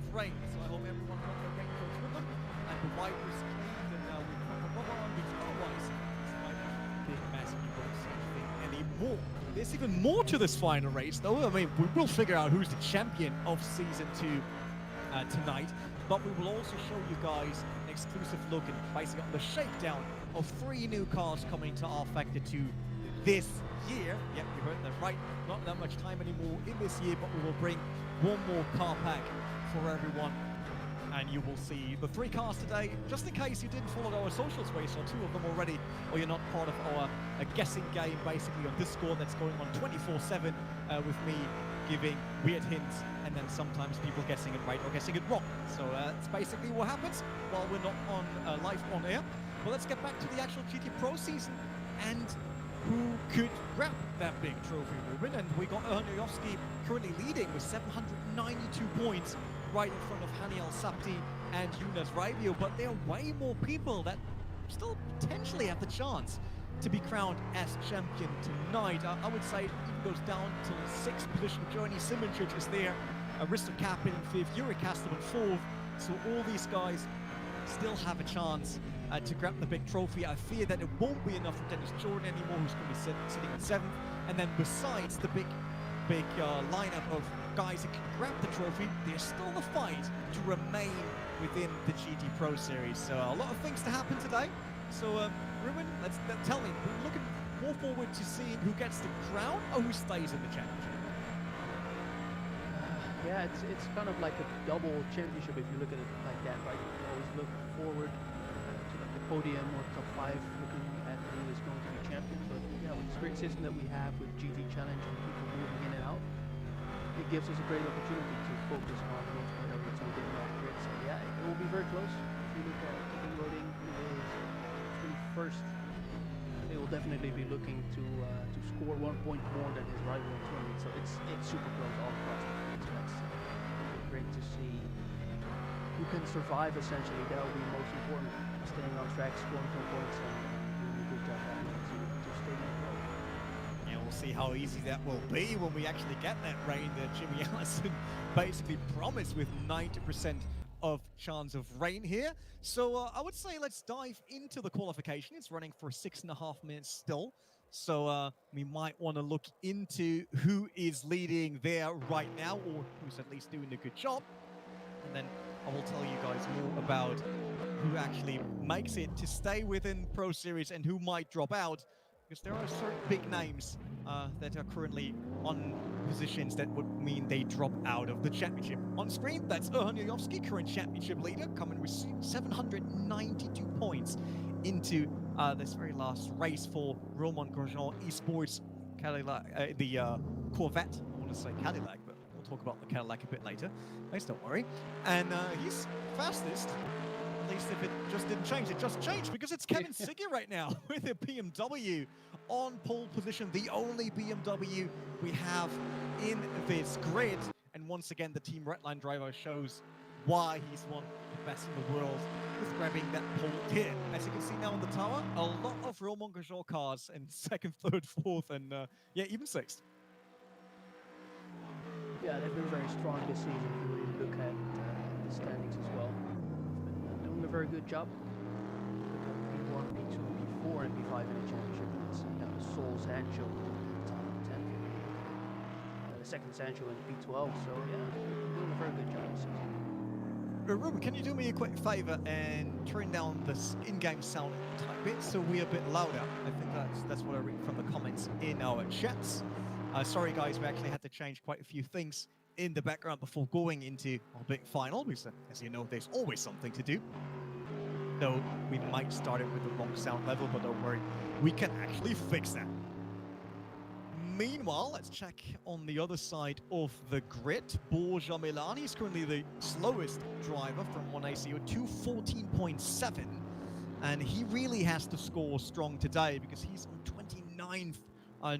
of rain, so I hope everyone got their raincoats with them, and the wipers cleaned, and we put the rubber on, because otherwise, it's like a big mess and you won't see anything anymore. There's even more to this final race, though. I mean, we will figure out who's the champion of Season 2 tonight, but we will also show you guys an exclusive look and basically the shakedown of 3 new cars coming to rFactor 2 this year. Yep, you heard that right. Not that much time anymore in this year, but we will bring one more car pack for everyone. And you will see the 3 cars today, just in case you didn't follow our socials, where you saw 2 of them already, or you're not part of our guessing game, basically on Discord that's going on 24/7 with me giving weird hints, and then sometimes people guessing it right or guessing it wrong. So that's basically what happens while we're not on live on air. But let's get back to the actual GT Pro season and who could grab that big trophy, Ruben. And we got Ernjovski currently leading with 792 points, right in front of Haniel Sapti and Jonas Raivio, but there are way more people that still potentially have the chance to be crowned as champion tonight. I would say it even goes down to the 6th position. Johnny Simoncic is there, Aristo Kapin in 5th, Yuri Kastel in 4th, so all these guys still have a chance to grab the big trophy. I fear that it won't be enough for Dennis Jordan anymore, who's going to be sitting in 7th, and then besides the big lineup of guys that can grab the trophy, there's still the fight to remain within the GT Pro Series. So a lot of things to happen today. So Ruben, tell me, we're looking more forward to seeing who gets the crown or who stays in the championship. Yeah, it's kind of like a double championship if you look at it like that, right? You always look forward to like the podium or top 5, looking at who is going to be champion. But yeah, with this great system that we have with GT Challenge and people moving in and out, it gives us a great opportunity to focus on multiple areas within that grid. So yeah, it will be very close. If you look at the voting, who is 21st, he will definitely be looking to score 1 point more than his rival in tournament. So it's super close all across the board. So that's great to see who can survive. Essentially, that will be most important. Staying on track, scoring 2 points, and doing a good job that way to stay in the row. Yeah, we'll see how easy that will be when we actually get that rain that Jimmy Allison basically promised, with 90% of chance of rain here. So I would say let's dive into the qualification. It's running for 6.5 minutes still. So we might want to look into who is leading there right now, or who's at least doing a good job. And then I will tell you guys more about who actually makes it to stay within Pro Series and who might drop out, because there are certain big names that are currently on positions that would mean they drop out of the championship. On screen, that's Ernjovski, current championship leader, coming with 792 points into this very last race for Romain Grosjean Esports Cadillac, the Corvette. I want to say Cadillac, but we'll talk about the Cadillac a bit later. Please don't worry. And he's fastest. At least if it just didn't change, it just changed, because it's Kevin Sigge right now with a BMW on pole position, the only BMW we have in this grid. And once again, the Team Redline driver shows why he's one of the best in the world with grabbing that pole here. As you can see now on the tower, a lot of Romain Grosjean cars in 2nd, 3rd, 4th, and yeah, even 6th. Yeah, they've been very strong this season. If you really look at the standings as well, they've been doing a very good job. Look at P1, P2, P4, and P5 in the championship. It's Sol Sancho in the top 10. The 2nd Sancho in P12. So yeah, doing a very good job this season. Ruben, can you do me a quick favor and turn down this in-game sound a tiny bit so we're a bit louder? I think that's what I read from the comments in our chats. Sorry guys, we actually had to change quite a few things in the background before going into our big final, because as you know, there's always something to do. So we might start it with the wrong sound level, but don't worry, we can actually fix that. Meanwhile, let's check on the other side of the grid. Borja Milani is currently the slowest driver from 1ACO, 214.7, and he really has to score strong today because he's on 29th.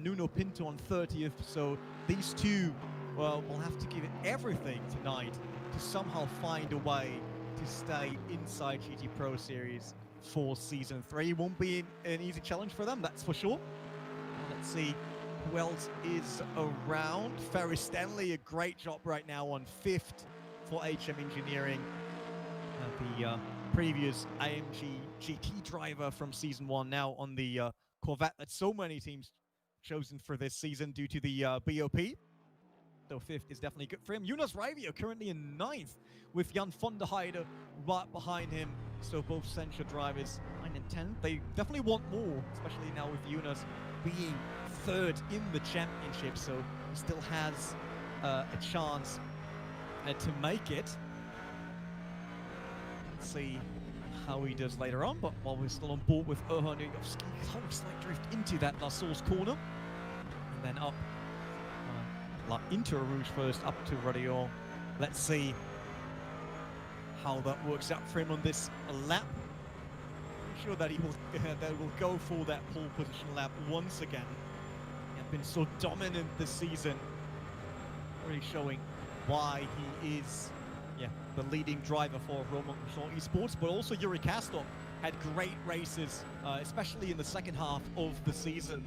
Nuno Pinto on 30th, so these two, well, will have to give it everything tonight to somehow find a way to stay inside GT Pro Series for Season 3. Won't be an easy challenge for them, that's for sure. Let's see who else is around. Ferris Stanley, a great job right now on 5th for HM Engineering. The previous AMG GT driver from Season 1, now on the Corvette that so many teams chosen for this season due to the BOP. So 5th is definitely good for him. Jonas Raivio currently in 9th with Jan van der Heide right behind him. So both Sencha drivers 9 and 10. They definitely want more, especially now with Jonas being 3rd in the championship. So he still has a chance to make it. Let's see how he does later on, but while we're still on board with Erhan Yuyovski, slight drift into that La Source corner, and then up into Rouge first, up to Radio. Let's see how that works out for him on this lap. I'm sure that he will go for that pole position lap once again. He has been so dominant this season, really showing why he is the leading driver for Roman Esports, but also Yuri Kastov had great races, especially in the second half of the season.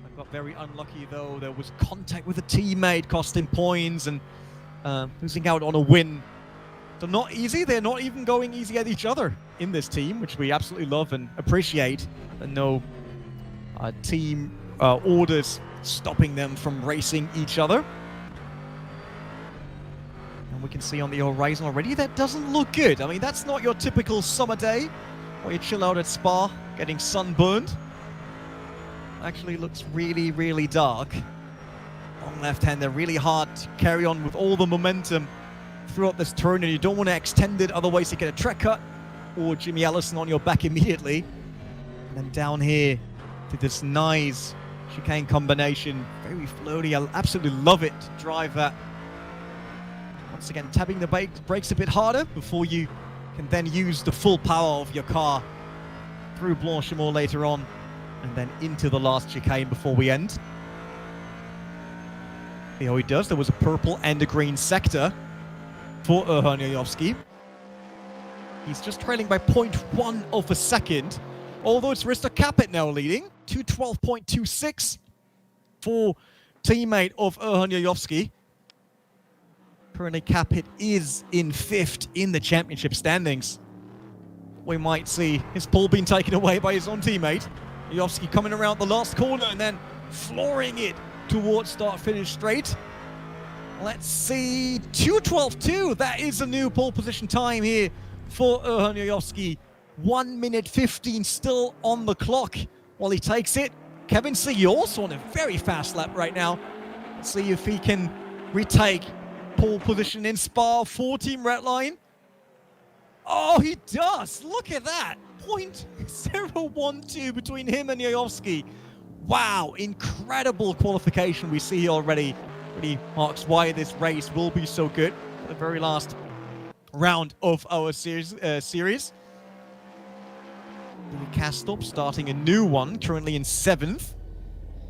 I got very unlucky though. There was contact with a teammate, costing points and losing out on a win. So not easy. They're not even going easy at each other in this team, which we absolutely love and appreciate. And no team orders stopping them from racing each other. We can see on the horizon already that doesn't look good. I mean, that's not your typical summer day where you chill out at Spa getting sunburned. Actually looks really, really dark. Long left-hander, really hard to carry on with all the momentum throughout this turn, and you don't want to extend it, otherwise you get a track cut or Jimmy Allison on your back immediately. And then down here to this nice chicane combination, very floaty. I absolutely love it to drive that. Once again, tapping the brakes a bit harder before you can then use the full power of your car through Blanchimont later on, and then into the last chicane before we end. See how he does. There was a purple and a green sector for Erhan Yuyovski. He's just trailing by 0.1 of a second, although it's Risto Capit now leading, 212.26 for teammate of Erhan Yuyovski. Currently, Capit is in 5th in the championship standings. We might see his pole being taken away by his own teammate. Yuyovski coming around the last corner and then flooring it towards start-finish straight. Let's see, 2:12.2. That is a new pole position time here for Erhan Yuyovski. 1 minute 15 still on the clock while he takes it. Kevin Siggy also on a very fast lap right now. Let's see if he can retake pole position in Spa for Team Redline. Oh, he does. Look at that. 0.012 between him and Yuyovski. Wow, incredible qualification we see already. Really marks why this race will be so good. The very last round of our series. Kastop starting a new one, currently in 7th.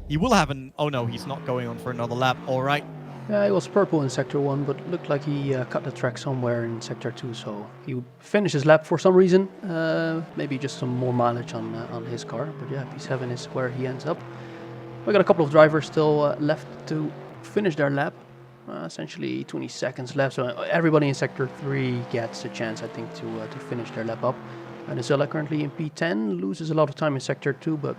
He will have an... Oh no, he's not going on for another lap. All right. Yeah, he was purple in Sector 1, but looked like he cut the track somewhere in Sector 2, so he would finish his lap for some reason. Maybe just some more mileage on his car, but yeah, P7 is where he ends up. We got a couple of drivers still left to finish their lap. Essentially 20 seconds left, so everybody in Sector 3 gets a chance, I think, to finish their lap up. Venezuela currently in P10, loses a lot of time in Sector 2, but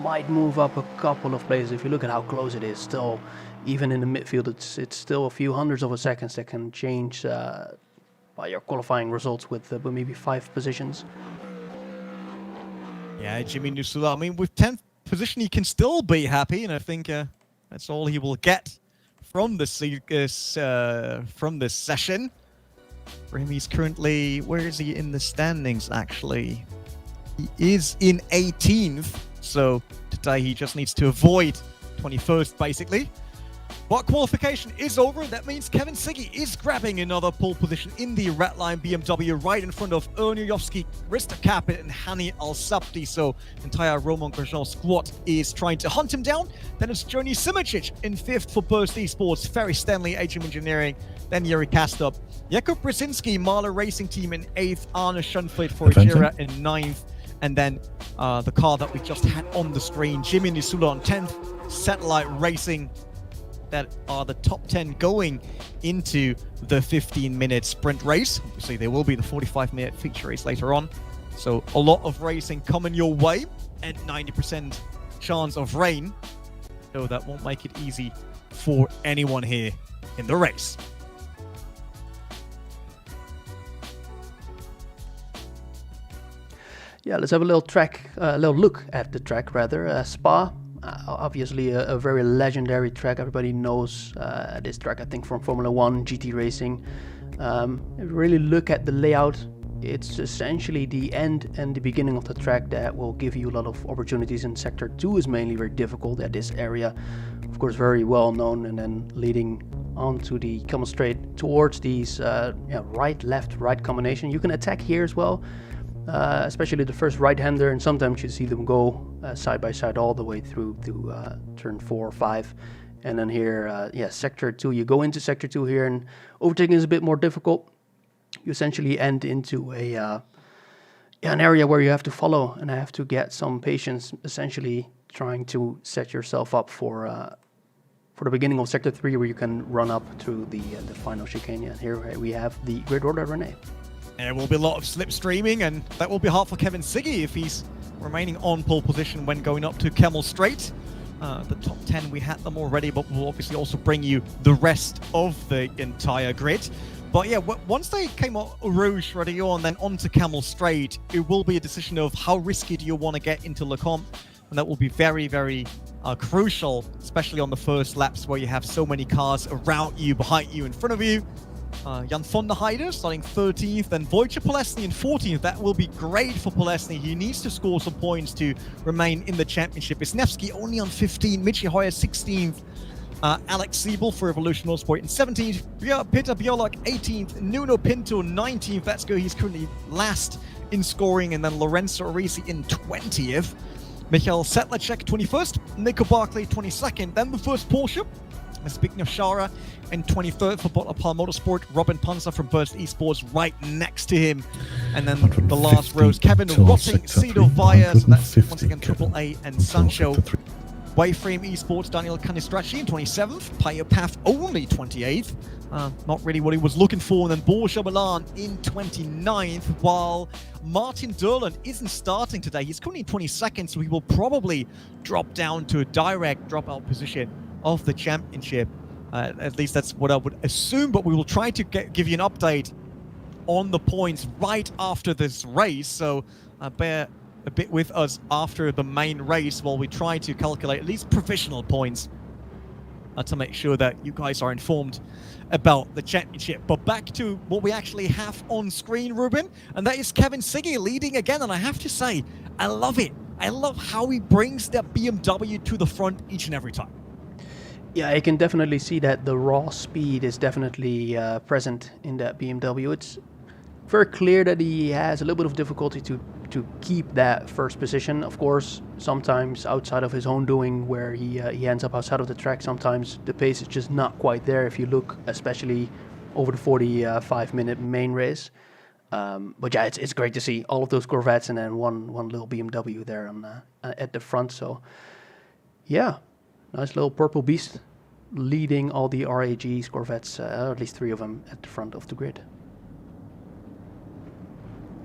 might move up a couple of places. If you look at how close it is, still, even in the midfield, it's still a few hundreds of a seconds that can change by your qualifying results with maybe 5 positions. Yeah, Jimmy Nusula, I mean, with 10th position, he can still be happy, and I think that's all he will get from this session. For him, he's currently... Where is he in the standings, actually? He is in 18th, so today he just needs to avoid 21st, basically. But qualification is over, and that means Kevin Siggy is grabbing another pole position in the Redline BMW right in front of Erhan Yuyovski, Risto Capit, and Hani Al-Sabti. So entire Roman Grosjean squad is trying to hunt him down. Then it's Journey Simicic in 5th for Burst Esports, Ferry Stanley, HM Engineering, then Yuri Kastop, Jakub Brzezinski, Mahler Racing Team in 8th, Arne Schoenfeld for Jira in 9th, and then the car that we just had on the screen, Jimmy Nisula on 10th, Satellite Racing that are the top 10 going into the 15-minute sprint race. Obviously, there will be the 45-minute feature race later on. So a lot of racing coming your way and 90% chance of rain. So that won't make it easy for anyone here in the race. Yeah, let's have a little look at the track rather. Spa, obviously a very legendary track. Everybody knows this track, I think, from Formula 1, GT racing. If you really look at the layout, it's essentially the end and the beginning of the track that will give you a lot of opportunities. And Sector 2 is mainly very difficult at this area. Of course, very well known, and then leading onto the Camel Straight towards these right, left, right combination. You can attack here as well. Especially the first right-hander, and sometimes you see them go side by side all the way through to turn 4 or 5. And then here, Sector 2, you go into Sector 2 here, and overtaking is a bit more difficult. You essentially end into an area where you have to follow and have to get some patience, essentially trying to set yourself up for the beginning of Sector 3, where you can run up to the final chicane. And here we have the grid order, Rene. There will be a lot of slipstreaming, and that will be hard for Kevin Siggy if he's remaining on pole position when going up to Camel Straight. The top 10, we had them already, but we'll obviously also bring you the rest of the entire grid. But yeah, once they came out Rouge, Radillon, then onto Camel Straight, it will be a decision of how risky do you want to get into Le Comp, and that will be very, very crucial, especially on the first laps where you have so many cars around you, behind you, in front of you. Jan von der Heide starting 13th, then Wojciech Polesny in 14th. That will be great for Polesny. He needs to score some points to remain in the championship. Isnevsky only on 15, Michi Hoyer 16th, Alex Siebel for Evolution Motorsport in 17th, Peter Biolak 18th, Nuno Pinto 19th. That's good. He's currently last in scoring, and then Lorenzo Arisi in 20th. Michael Sedlacek 21st, Nico Barclay 22nd, then the first Porsche. Zbigniew Szara in 23rd for Bottler Pal Motorsport. Robin Panzer from Burst Esports right next to him. And then the last rows, Kevin Rotting, Cedar Vaya, so that's once again AAA and Sancho. Wayframe Esports, Daniel Canistracci in 27th. Pio Path only 28th. Not really what he was looking for. And then Borja Milan in 29th, while Martin Durland isn't starting today. He's currently in 22nd, so he will probably drop down to a direct dropout position of the championship. At least that's what I would assume, but we will try to give you an update on the points right after this race, so bear a bit with us after the main race while we try to calculate at least provisional points to make sure that you guys are informed about the championship. But back to what we actually have on screen, Ruben, and that is Kevin Siggy leading again, and I have to say, I love it. I love how he brings that BMW to the front each and every time. Yeah, I can definitely see that the raw speed is definitely present in that BMW. It's very clear that he has a little bit of difficulty to keep that first position. Of course, sometimes outside of his own doing, where he ends up outside of the track, sometimes the pace is just not quite there if you look, especially over the 45-minute main race. But yeah, it's great to see all of those Corvettes and then one little BMW there at the front. So yeah. Nice little purple beast leading all the RAGs, Corvettes, at least 3 of them at the front of the grid.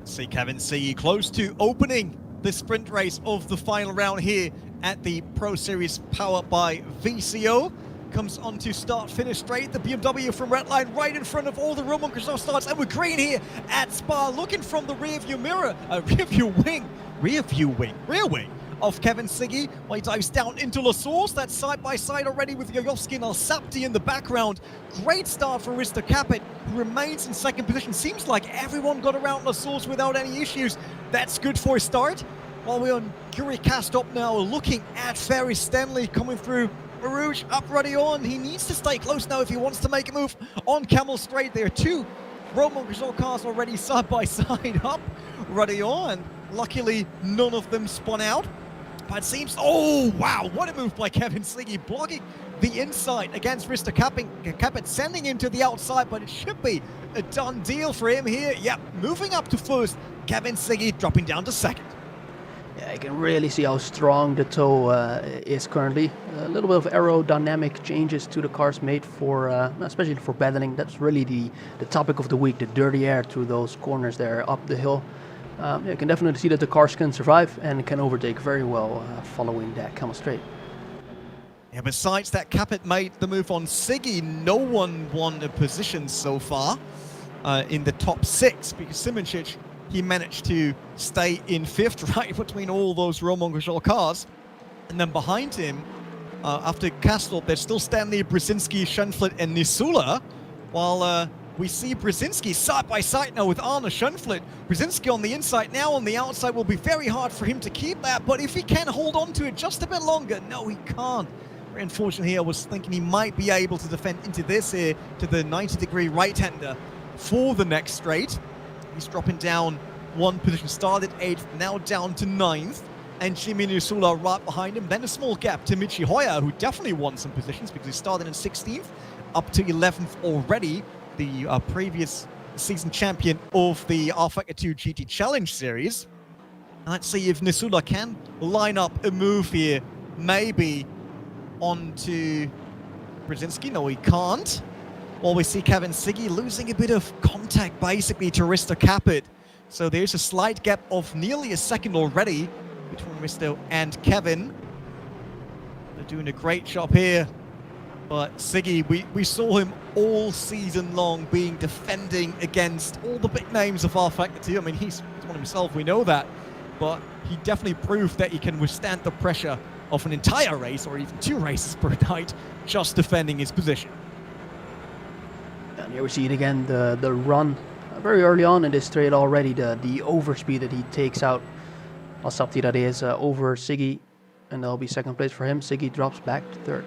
See Kevin Siggy close to opening the sprint race of the final round here at the Pro Series powered by VCO. Comes on to start-finish straight. The BMW from Redline right in front of all the Roman Grosjean starts. And we're green here at Spa, looking from the rear wing of Kevin Siggy, while he dives down into La Source. That's side-by-side already with Yojovski and Alsapti in the background. Great start for Risto Capet, who remains in second position. Seems like everyone got around La Source without any issues. That's good for a start. While we're on Yuri Castop now, looking at Ferry Stanley coming through. Rouge up Radillon. He needs to stay close now if he wants to make a move on Camel Straight. There are 2 Roman Grosjean cars already side-by-side up Radillon, and luckily none of them spun out. But it seems, oh wow, what a move by Kevin Siggy, blocking the inside against Risto Capet, sending him to the outside, but it should be a done deal for him here. Yep, moving up to first, Kevin Siggy dropping down to second. Yeah, you can really see how strong the toe is currently. A little bit of aerodynamic changes to the cars made for, especially for battling. That's really the topic of the week, the dirty air through those corners there up the hill. Yeah, you can definitely see that the cars can survive and can overtake very well following that camel straight. Yeah, besides that, Capet made the move on Siggy. No one won a position so far in the top 6 because Simoncic, he managed to stay in 5th right between all those Romain Grosjean cars. And then behind him, after Castle, there's still Stanley, Brzezinski, Schoenfeld and Nisula, while we see Brzezinski side by side now with Arne Schoenfeld. Brzezinski on the inside now, on the outside will be very hard for him to keep that, but if he can hold on to it just a bit longer, no, he can't. Very unfortunate here. I was thinking he might be able to defend into this here to the 90-degree right-hander for the next straight. He's dropping down 1 position, started 8th, now down to 9th. And Jimmy Nisula right behind him. Then a small gap to Michi Hoyer, who definitely won some positions because he started in 16th, up to 11th already. The previous season champion of the rFactor 2 GT Challenge Series. And let's see if Nisula can line up a move here, maybe onto Brzezinski. No, he can't. While we see Kevin Siggy losing a bit of contact, basically, to Risto Capet. So there's a slight gap of nearly a second already between Risto and Kevin. They're doing a great job here. But Siggy, we saw him all season long being defending against all the big names of rFactor 2. I mean, he's one himself, we know that. But he definitely proved that he can withstand the pressure of an entire race, or even 2 races per night, just defending his position. And here we see it again, the run very early on in this straight already, the overspeed that he takes out. Al-Sabti, that is, over Siggy, and that'll be 2nd place for him. Siggy drops back to 3rd.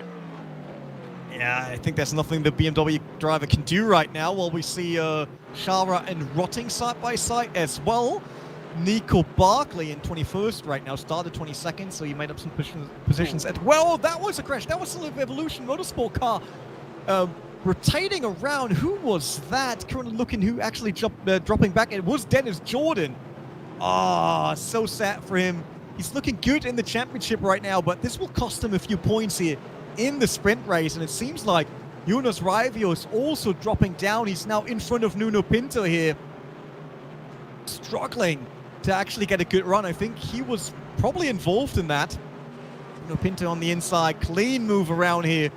Yeah, I think there's nothing the BMW driver can do right now, while we see Shara and Rotting side by side as well. Nico Barkley in 21st right now, started 22nd, so he made up some positions as well. That was a crash. That was still an Evolution Motorsport car rotating around. Who was that? Currently looking who actually dropping back. It was Dennis Jordan. Ah, so sad for him. He's looking good in the championship right now, but this will cost him a few points here in the sprint race. And it seems like Jonas Raivio is also dropping down. He's now in front of Nuno Pinto here, struggling to actually get a good run. I think he was probably involved in that. Nuno Pinto on the inside, clean move around here.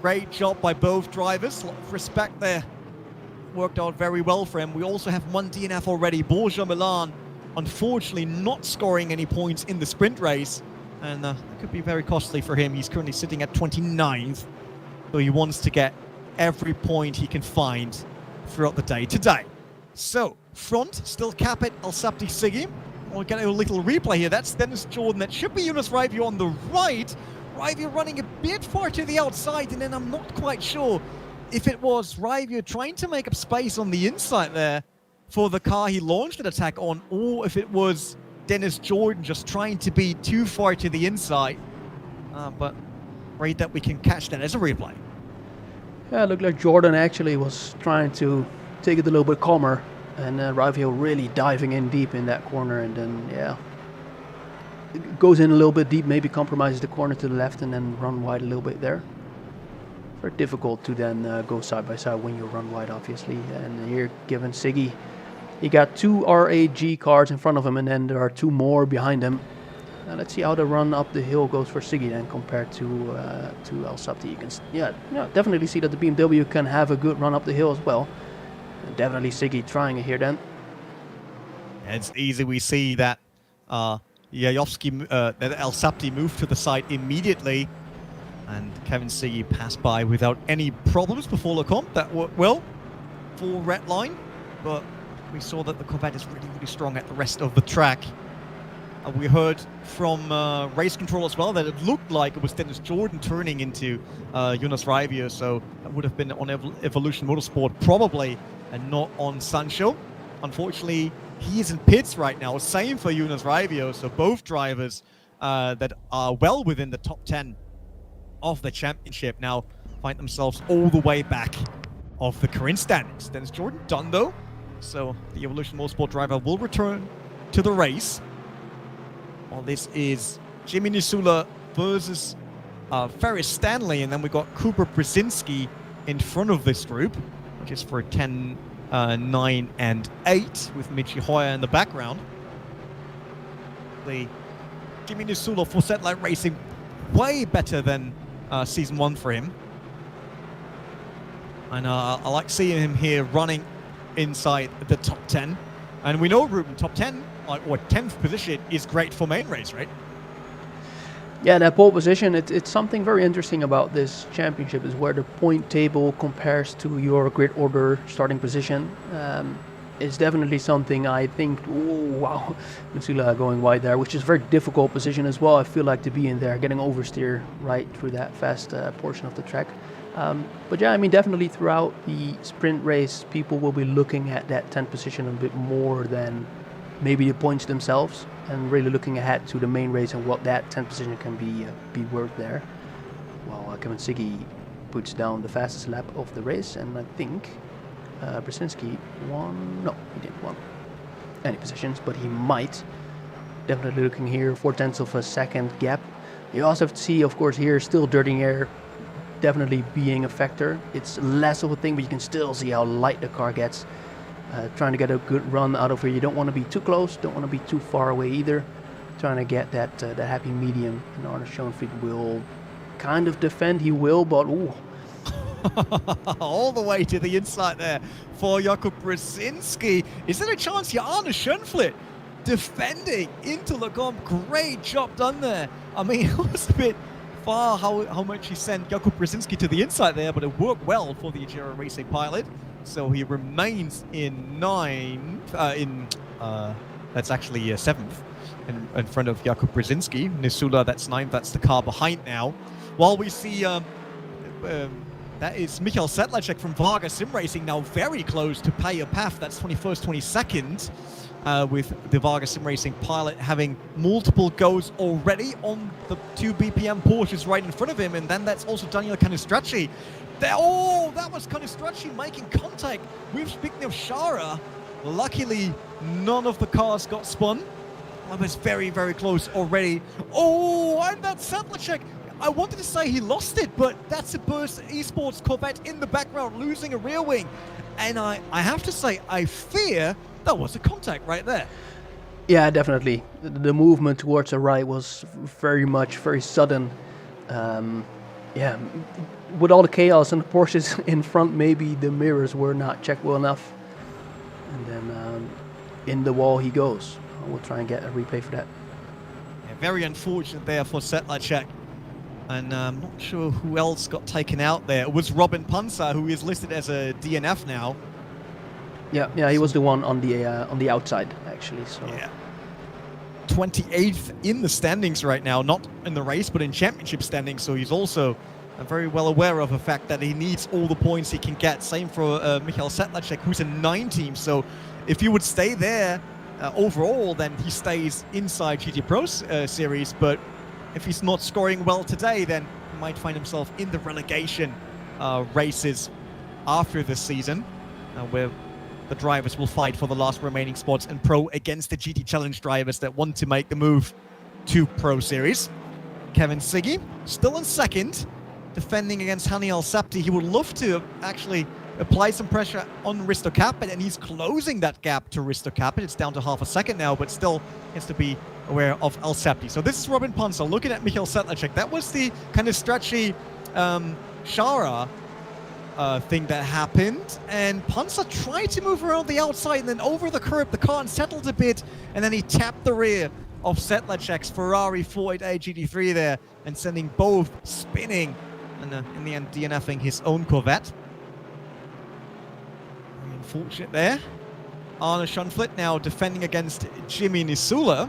Great job by both drivers. A lot of respect there. Worked out very well for him. We also have 1 DNF already. Borja Milan, unfortunately, not scoring any points in the sprint race. And that could be very costly for him. He's currently sitting at 29th. So he wants to get every point he can find throughout the day today. So, front, still Capet, Al-Sabti, Siggy. We'll get a little replay here. That's Dennis Jordan. That should be Jonas Raivio on the right. Raivio running a bit far to the outside, and then I'm not quite sure if it was Raivio trying to make up space on the inside there for the car he launched an attack on, or if it was Dennis Jordan just trying to be too far to the inside. But great that we can catch that as a replay. Yeah, it looked like Jordan actually was trying to take it a little bit calmer, and Raivio really diving in deep in that corner, and then, yeah, it goes in a little bit deep, maybe compromises the corner to the left, and then run wide a little bit there. Very difficult to then go side by side when you run wide, obviously. And here, given Siggy, he got 2 RAG cars in front of him, and then there are 2 more behind him. Let's see how the run up the hill goes for Siggy then compared to Al-Sabti. You can, yeah, definitely see that the BMW can have a good run up the hill as well. And definitely Siggy trying it here then. It's easy. We see that Yayovsky, that Al-Sabti moved to the side immediately, and Kevin Siggy passed by without any problems before Lecomte. That worked well for Red Line, but we saw that the Corvette is really, really strong at the rest of the track. We heard from race control as well that it looked like it was Dennis Jordan turning into Jonas Raivio, so that would have been on Evolution Motorsport probably, and not on Sancho. Unfortunately, he is in pits right now. Same for Jonas Raivio, so both drivers that are well within the top 10 of the championship now find themselves all the way back of the current standings. Dennis Jordan done though, so the Evolution Motorsport driver will return to the race. Well, this is Jimmy Nisula versus Ferris Stanley, and then we got Cooper Brzezinski in front of this group, which is for 10, 9, and 8, with Michi Hoyer in the background. The Jimmy Nisula for Satellite Racing, way better than Season 1 for him. And I like seeing him here running inside the top 10. And we know, Ruben, top 10, or 10th position is great for main race, right? Yeah, that pole position, it's something very interesting about this championship is where the point table compares to your grid order starting position. It's definitely something I think, oh, wow, Nisula going wide there, which is a very difficult position as well. I feel like to be in there, getting oversteer right through that fast portion of the track. But yeah, I mean, definitely throughout the sprint race, people will be looking at that 10th position a bit more than maybe the points themselves, and really looking ahead to the main race and what that 10th position can be worth there. While Kevin Siggy puts down the fastest lap of the race, and I think Brzezinski won. No, he didn't won any positions, but he might. Definitely looking here, 0.4 of a second gap. You also have to see, of course, here still dirty air definitely being a factor. It's less of a thing, but you can still see how light the car gets. Trying to get a good run out of here. You don't want to be too close, don't want to be too far away either. Trying to get that happy medium. And Arne Schoenfried will kind of defend. He will, but ooh. All the way to the inside there for Jakub Brzezinski. Is there a chance here? Arne Schoenfried defending into Lecombe. Great job done there. I mean, it was a bit far how much he sent Jakub Brzezinski to the inside there, but it worked well for the Agera Racing pilot. So he remains in 9th, that's actually 7th in front of Jakub Brzezinski. Nisula, that's 9th, that's the car behind now. While we see, that is Michael Sedlacek from Varga Sim Racing now very close to Paja Paf, that's 21st, 22nd, with the Varga Sim Racing pilot having multiple goes already on the 2 BPM Porsches right in front of him, and then that's also Daniel Canistracci. Oh, that was Canistracci making contact with, speaking of Shara. Luckily, none of the cars got spun. I was very, very close already. Oh, and that's Sedlacek. I wanted to say he lost it, but that's a Burst Esports Corvette in the background losing a rear wing. And I have to say, I fear that was a contact right there. Yeah, definitely. The movement towards the right was very sudden. Yeah, with all the chaos and the Porsches in front, maybe the mirrors were not checked well enough. And then in the wall he goes. We'll try and get a replay for that. Yeah, very unfortunate there for Sedlacek. And I'm not sure who else got taken out there. It was Robin Panzer, who is listed as a DNF now. Yeah, he was the one on the outside actually. So yeah, 28th in the standings right now, not in the race, but in championship standings. So he's also very well aware of the fact that he needs all the points he can get. Same for Michael Sedlacek, who's in 9th. So if he would stay there overall, then he stays inside GT Pro series. But if he's not scoring well today, then he might find himself in the relegation races after this season, where the drivers will fight for the last remaining spots in Pro against the GT Challenge drivers that want to make the move to Pro Series. Kevin Siggy still in 2nd, defending against Hani Al-Sapti. He would love to actually apply some pressure on Risto Capit, and he's closing that gap to Risto Capit. It's down to half a second now, but still has to be aware of Al-Sapti. So this is Robin Panzer looking at Michael Sedlacek. That was the kind of stretchy Shara thing that happened, and Panzer tried to move around the outside and then over the curb the car unsettled a bit, and then he tapped the rear of Sedlacek's Ferrari 488 GT3 there and sending both spinning and in the end DNFing his own Corvette. Very unfortunate there. Arne Schoenfried now defending against Jimmy Nisula,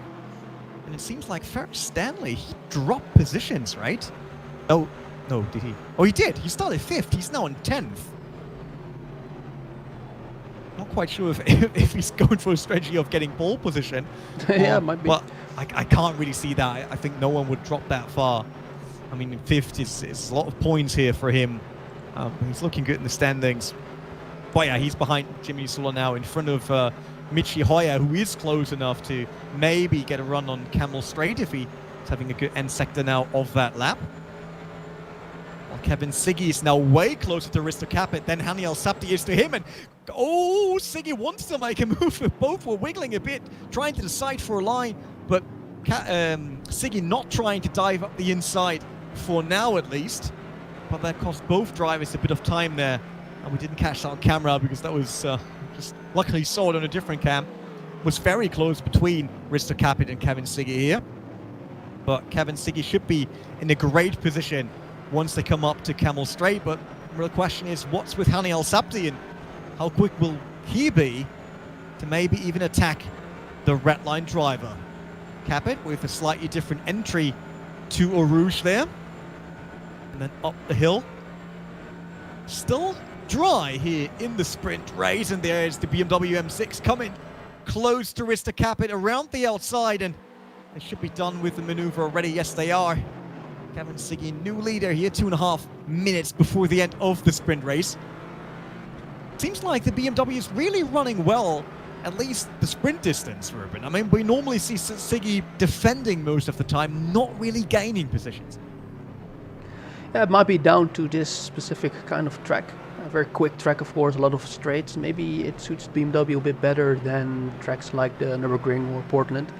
and it seems like Ferris Stanley, he dropped positions, right? Oh, no, did he? Oh, he did. He started 5th. He's now in 10th. Not quite sure if he's going for a strategy of getting pole position. Yeah, it might be. Well, I can't really see that. I think no one would drop that far. I mean, 5th is a lot of points here for him. He's looking good in the standings. But yeah, he's behind Jimmy Nisula now in front of Michi Hoyer, who is close enough to maybe get a run on Camel Straight if he's having a good end sector now of that lap. Well, Kevin Siggy is now way closer to Risto Capit than Haniel Sapti is to him. And oh, Siggy wants to make a move. Both were wiggling a bit, trying to decide for a line. But Siggy not trying to dive up the inside for now, at least. But that cost both drivers a bit of time there. And we didn't catch that on camera because that was just luckily saw it on a different cam. It was very close between Risto Capit and Kevin Siggy here. But Kevin Siggy should be in a great position once they come up to Camel Straight. But the real question is, what's with Haniel Sapti and how quick will he be to maybe even attack the red line driver? Capit with a slightly different entry to Arouge there. And then up the hill. Still dry here in the sprint race. And there's the BMW M6 coming close to Risto Capit around the outside. And they should be done with the maneuver already. Yes, they are. Kevin Siggy, new leader here, 2.5 minutes before the end of the sprint race. Seems like the BMW is really running well, at least the sprint distance, Ruben. I mean, we normally see Siggy defending most of the time, not really gaining positions. Yeah, it might be down to this specific kind of track. A very quick track, of course, a lot of straights. Maybe it suits BMW a bit better than tracks like the Nurburgring or Portland.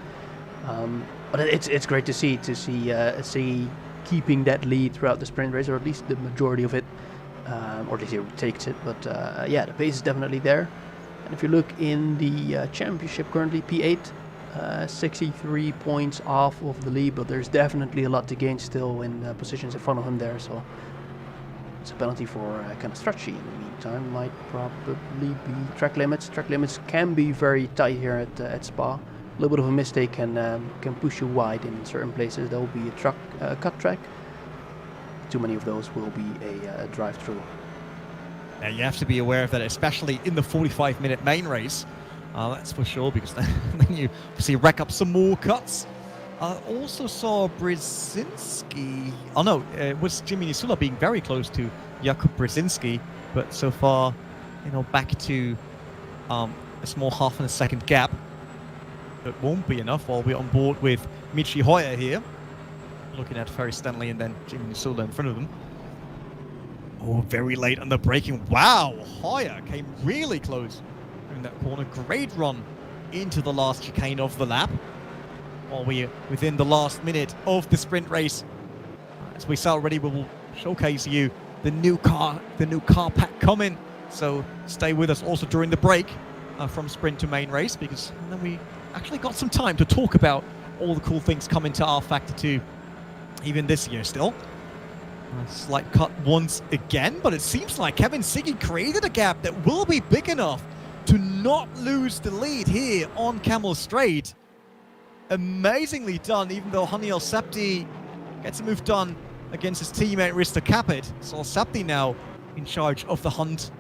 But it's great to see Siggy keeping that lead throughout the sprint race, or at least the majority of it, or at least he takes it. But yeah, the pace is definitely there. And if you look in the championship currently, P8, 63 points off of the lead, but there's definitely a lot to gain still in positions in front of him there. So it's a penalty for kind of strategy in the meantime. Might probably be track limits. Track limits can be very tight here at Spa. A little bit of a mistake can push you wide in certain places. There will be a cut track. Too many of those will be a drive-through. Yeah, you have to be aware of that, especially in the 45-minute main race. That's for sure, because then you see rack up some more cuts. Also saw Brzezinski. Oh no, it was Jimmy Nisula being very close to Jakub Brzezinski, but so far, back to a small half and a second gap. It won't be enough while we're on board with Michi Hoyer here. Looking at Ferry Stanley and then Jimmy Nisula in front of them. Oh, very late on the braking. Wow, Hoyer came really close in that corner. Great run into the last chicane of the lap. While we're within the last minute of the sprint race. As we saw already, we will showcase you the new car pack coming. So stay with us also during the break from sprint to main race, because then we actually got some time to talk about all the cool things coming to rFactor 2 even this year still. A slight cut once again, but it seems like Kevin Siggy created a gap that will be big enough to not lose the lead here on Camel Straight. Amazingly done, even though Haniel Sapti gets a move done against his teammate Risto Capit. So Sapti now in charge of the hunt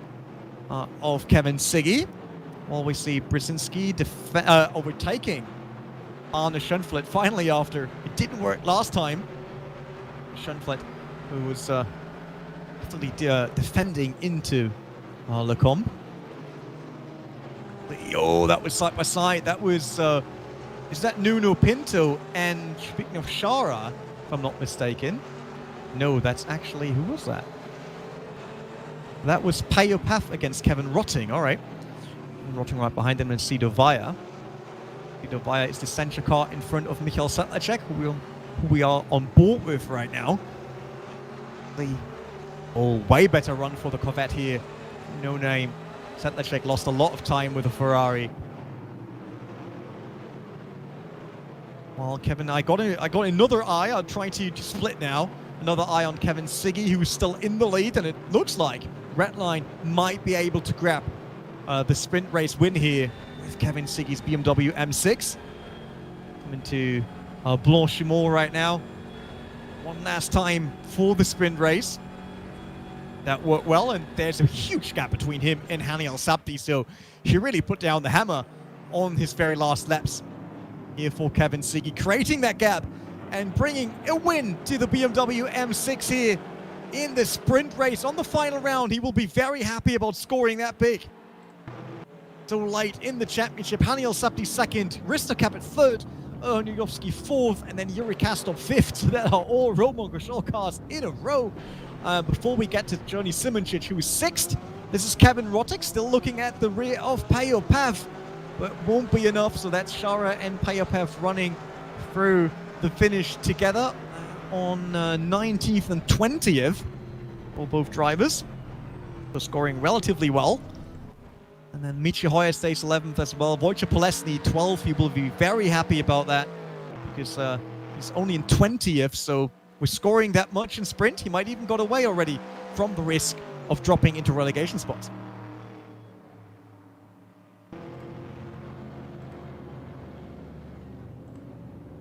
of Kevin Siggy. While we see Brzezinski overtaking Arne Schoenfeld finally after it didn't work last time. Schoenfeld, who was actually defending into Lecombe. Oh, that was side by side. That was, is that Nuno Pinto and speaking of Shara, if I'm not mistaken? No, that's actually, who was that? That was Payo Paf against Kevin Rotting, all right. Rotting right behind them, and Sido Vaya. Sido Vaya is the center car in front of Michael Sedlacek, who we are on board with right now. Way better run for the Corvette here. No name. Sedlacek lost a lot of time with the Ferrari. Well, Kevin, I got another eye. I'll try to split now. Another eye on Kevin Siggy, who's still in the lead, and it looks like Redline might be able to grab the sprint race win here with Kevin Siggy's BMW M6. Coming to Blanchimont right now. One last time for the sprint race. That worked well, and there's a huge gap between him and Haniel Sapti, so he really put down the hammer on his very last laps here for Kevin Siggy, creating that gap and bringing a win to the BMW M6 here in the sprint race. On the final round, he will be very happy about scoring that big. so late in the championship. Haniel Sapti second, Ristokap 3rd, Nuyovsky 4th, and then Yuri Kastov 5th. That are all Roman Grosjean cars in a row. Before we get to Johnny Simoncic, who is 6th. This is Kevin Rotic still looking at the rear of Payopav, but won't be enough. So that's Shara and Payopav running through the finish together on 19th and 20th for both drivers. They're scoring relatively well. And then Michi Hoyer stays 11th as well. Wojciech Polesny 12th. He will be very happy about that because he's only in 20th. So with scoring that much in sprint, he might even got away already from the risk of dropping into relegation spots.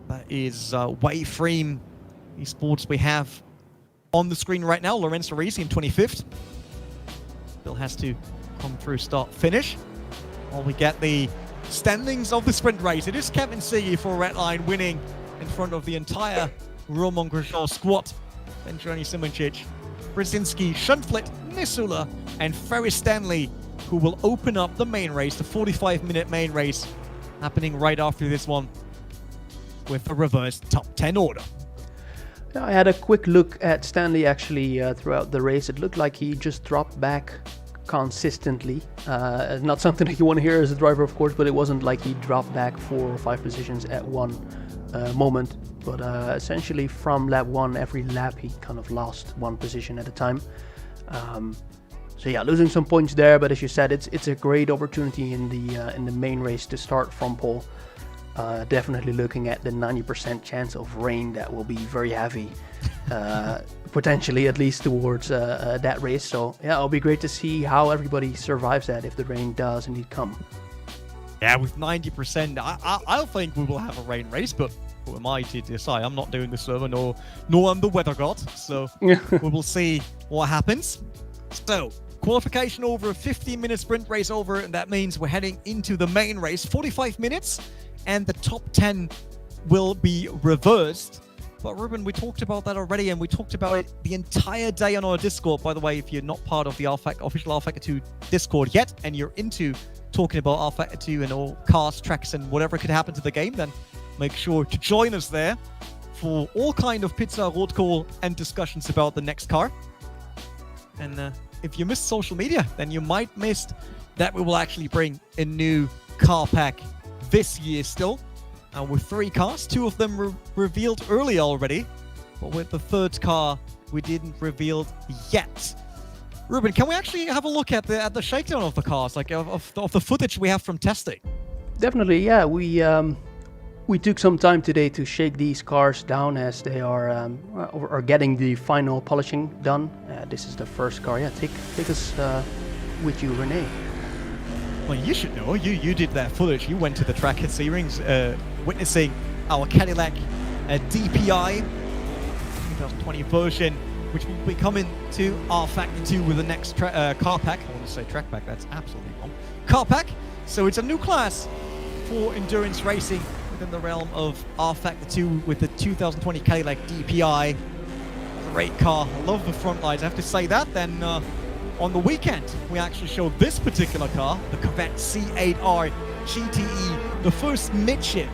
That is Wayframe Esports we have on the screen right now. Lorenzo Risi in 25th. Still has to come through start finish. While we get the standings of the sprint race. It is Kevin Sigi for Redline winning in front of the entire Roman Grosjean squad. Then Johnny Simoncic, Brzezinski, Schunflit, Nisula, and Ferris Stanley, who will open up the main race, the 45-minute main race, happening right after this one with a reversed top 10 order. I had a quick look at Stanley actually throughout the race. It looked like he just dropped back consistently. Not something that you want to hear as a driver, of course, but it wasn't like he dropped back 4 or 5 positions at one moment. But essentially from lap 1, every lap he kind of lost 1 position at a time. So yeah, losing some points there, but as you said, it's a great opportunity in the main race to start from pole. Definitely looking at the 90% chance of rain that will be very heavy, potentially at least towards that race. So yeah, it'll be great to see how everybody survives that if the rain does indeed come. Yeah, with 90%, I think we will have a rain race, but who am I to decide? I'm not doing the server, nor I'm the weather god, so we will see what happens. So, qualification over, 15-minute sprint race over, and that means we're heading into the main race. 45 minutes, and the top 10 will be reversed. But Ruben, we talked about that already, and we talked about it the entire day on our Discord. By the way, if you're not part of the official rFactor 2 Discord yet, and you're into talking about rFactor 2 and all cars, tracks, and whatever could happen to the game, then make sure to join us there for all kind of pizza, road call, and discussions about the next car. And if you missed social media, then you might miss that we will actually bring a new car pack this year still. With 3 cars, 2 of them were revealed early already, but with the 3rd car, we didn't reveal yet. Ruben, can we actually have a look at the shakedown of the cars, like of the footage we have from testing? Definitely, yeah. We took some time today to shake these cars down as they are getting the final polishing done. This is the first car. Yeah, take us with you, Renee. Well, you should know. You did that footage. You went to the track at Sebring, witnessing our Cadillac DPI 2020 version, which will be coming to rFactor 2 with the next car pack. I want to say track pack. That's absolutely wrong. Car pack. So it's a new class for endurance racing within the realm of rFactor 2 with the 2020 Cadillac DPI. Great car. I love the front lights. I have to say that. Then on the weekend, we actually showed this particular car, the Corvette C8R GTE, the first midship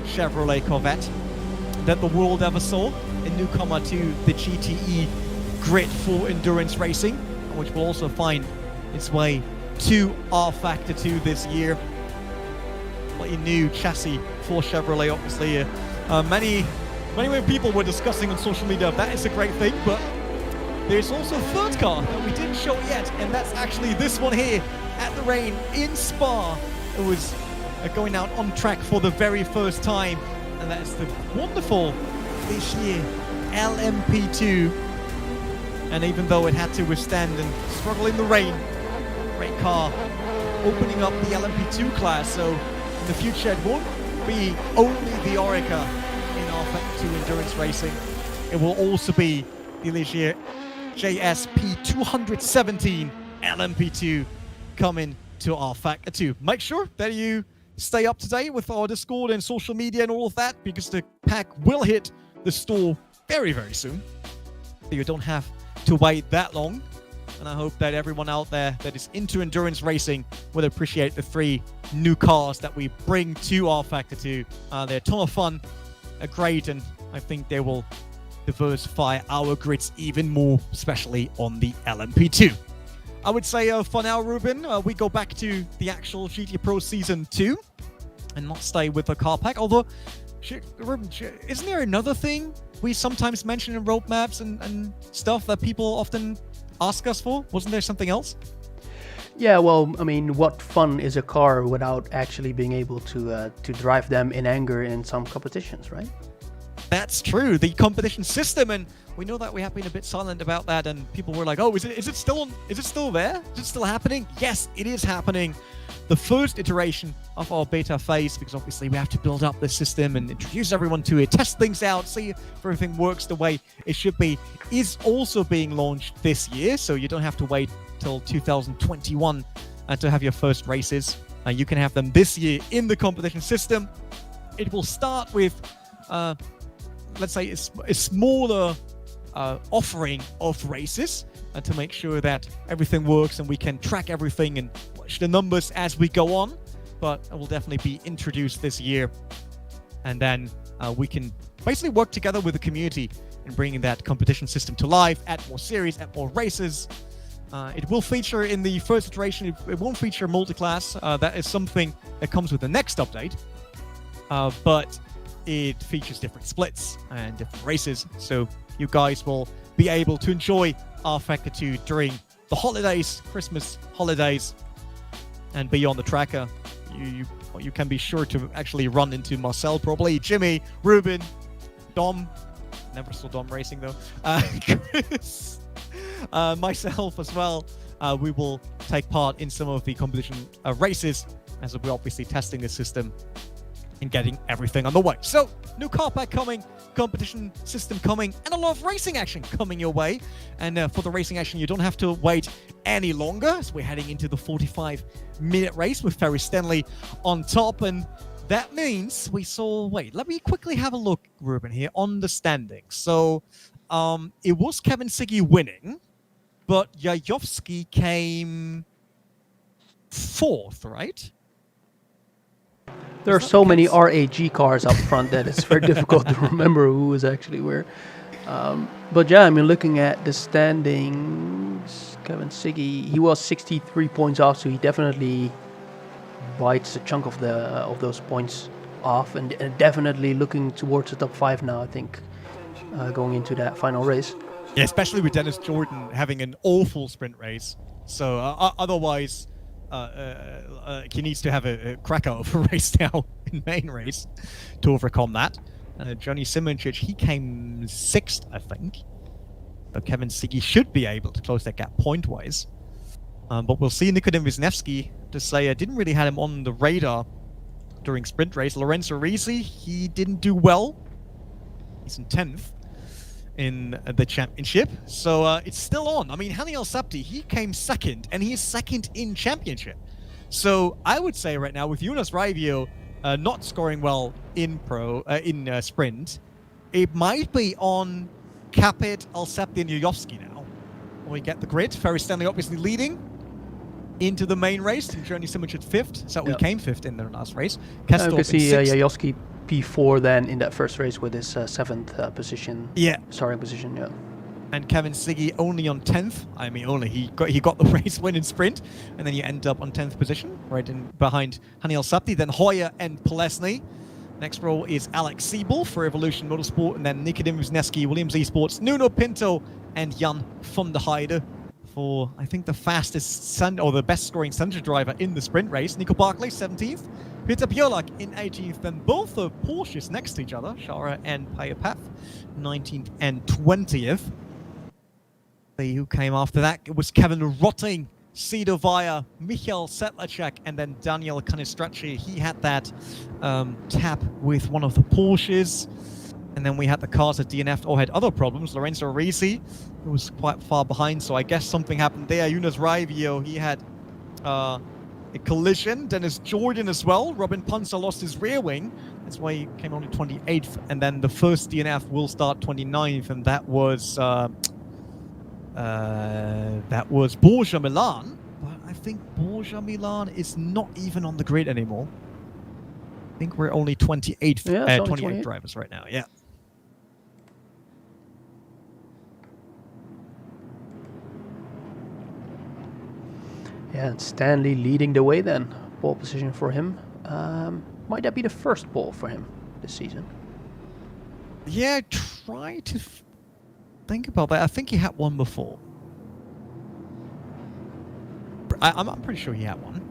Chevrolet Corvette that the world ever saw, a newcomer to the GTE grid for endurance racing, which will also find its way to rFactor 2 this year. Slightly new chassis for Chevrolet, obviously. Many people were discussing on social media that is a great thing, but there's also a 3rd car that we didn't show yet, and that's actually this one here at the Rain in Spa. It was going out on track for the very first time, and that's the wonderful Ligier LMP2. And even though it had to withstand and struggle in the rain, great car opening up the LMP2 class. So in the future, it won't be only the Orica in rFactor 2 endurance racing. It will also be the Ligier JSP 217 LMP2 coming to rFactor 2. Make sure that you stay up to date with our Discord and social media and all of that, because the pack will hit the store very, very soon. So you don't have to wait that long. and I hope that everyone out there that is into endurance racing will appreciate the 3 new cars that we bring to rFactor 2. They're a ton of fun, great, and I think they will diversify our grids even more, especially on the LMP2. I would say for now, Ruben, we go back to the actual GT Pro Season 2 and not stay with the car pack. Although, Ruben, isn't there another thing we sometimes mention in roadmaps and stuff that people often ask us for? Wasn't there something else? Yeah, well, I mean, what fun is a car without actually being able to drive them in anger in some competitions, right? That's true. The competition system, and we know that we have been a bit silent about that, and people were like, "Oh, is it still on? Is it still there? Is it still happening?" Yes, it is happening. The first iteration of our beta phase, because obviously we have to build up the system and introduce everyone to it, test things out, see if everything works the way it should be, is also being launched this year. So you don't have to wait till 2021 to have your first races. You can have them this year in the competition system. It will start with let's say a smaller offering of races to make sure that everything works and we can track everything and watch the numbers as we go on. But it will definitely be introduced this year, and then we can basically work together with the community in bringing that competition system to life, add more series, add more races. It will feature in the first iteration, it won't feature multi-class. That is something that comes with the next update. But it features different splits and different races, so you guys will be able to enjoy rFactor 2 during the holidays, Christmas holidays, and be on the tracker. You can be sure to actually run into Marcel, probably Jimmy, Ruben, Dom. Never saw Dom racing though. Chris, myself as well. We will take part in some of the competition races, as we're obviously testing the system and getting everything on the way. So, new car pack coming, competition system coming, and a lot of racing action coming your way. And for the racing action, you don't have to wait any longer. So we're heading into the 45-minute race with Ferry Stanley on top. And that means we saw... Wait, let me quickly have a look, Ruben, here on the standings. So, it was Kevin Siggy winning, but Jajowski came 4th, right? There are so many RAG cars up front that it's very difficult to remember who is actually where. But yeah, I mean, looking at the standings, Kevin Siggy, he was 63 points off, so he definitely bites a chunk of those points off, and definitely looking towards the top 5 now, I think, going into that final race. Yeah, especially with Dennis Jordan having an awful sprint race. So otherwise... he needs to have a cracker of a race now in main race to overcome that. Johnny Simoncic, he came 6th, I think. But Kevin Siggy should be able to close that gap point-wise. But we'll see. Nikodem Wisniewski, to say, didn't really have him on the radar during sprint race. Lorenzo Risi, he didn't do well. He's in 10th in the championship, so it's still on. I mean, Haniel Sapti, he came 2nd, and he is 2nd in championship. So I would say right now, with Jonas Raivio not scoring well in sprint, it might be on Capit, Alsapti, and Jajowski now. When we get the grid, Ferry Stanley obviously leading into the main race, and Johnny Simoncic 5th, so we came 5th in the last race. You can see Jajowski P4 then in that first race with his 7th position. Yeah. Starting position, yeah. And Kevin Siggy only on 10th. I mean, only he got the race win in sprint, and then you end up on 10th position, right in behind Haniel Sapti, then Hoyer and Polesny. Next row is Alex Siebel for Evolution Motorsport, and then Nikodem Wisniewski, Williams Esports, Nuno Pinto, and Jan van der Heide for, I think, the fastest or the best scoring center driver in the sprint race. Nico Barclay, 17th. Peter Bjorlak in 18th, and both the Porsches next to each other, Shara and Payapath, 19th and 20th. Who came after that? It was Kevin Rotting, Cedar Vaya, Michael Sedlacek, and then Daniel Canistracci. He had that tap with one of the Porsches. And then we had the cars at DNF all had other problems. Lorenzo Risi, who was quite far behind, so I guess something happened there. Jonas Raivio, he had a collision. Dennis Jordan as well. Robin Panzer lost his rear wing. That's why he came only 28th. And then the first DNF will start 29th, and that was That was Borja Milan, but I think Borja Milan is not even on the grid anymore. I think we're only 28 drivers right now, yeah. Yeah, and Stanley leading the way then. Pole position for him. Might that be the first pole for him this season? Yeah, try to think about that. I think he had one before. I'm pretty sure he had one.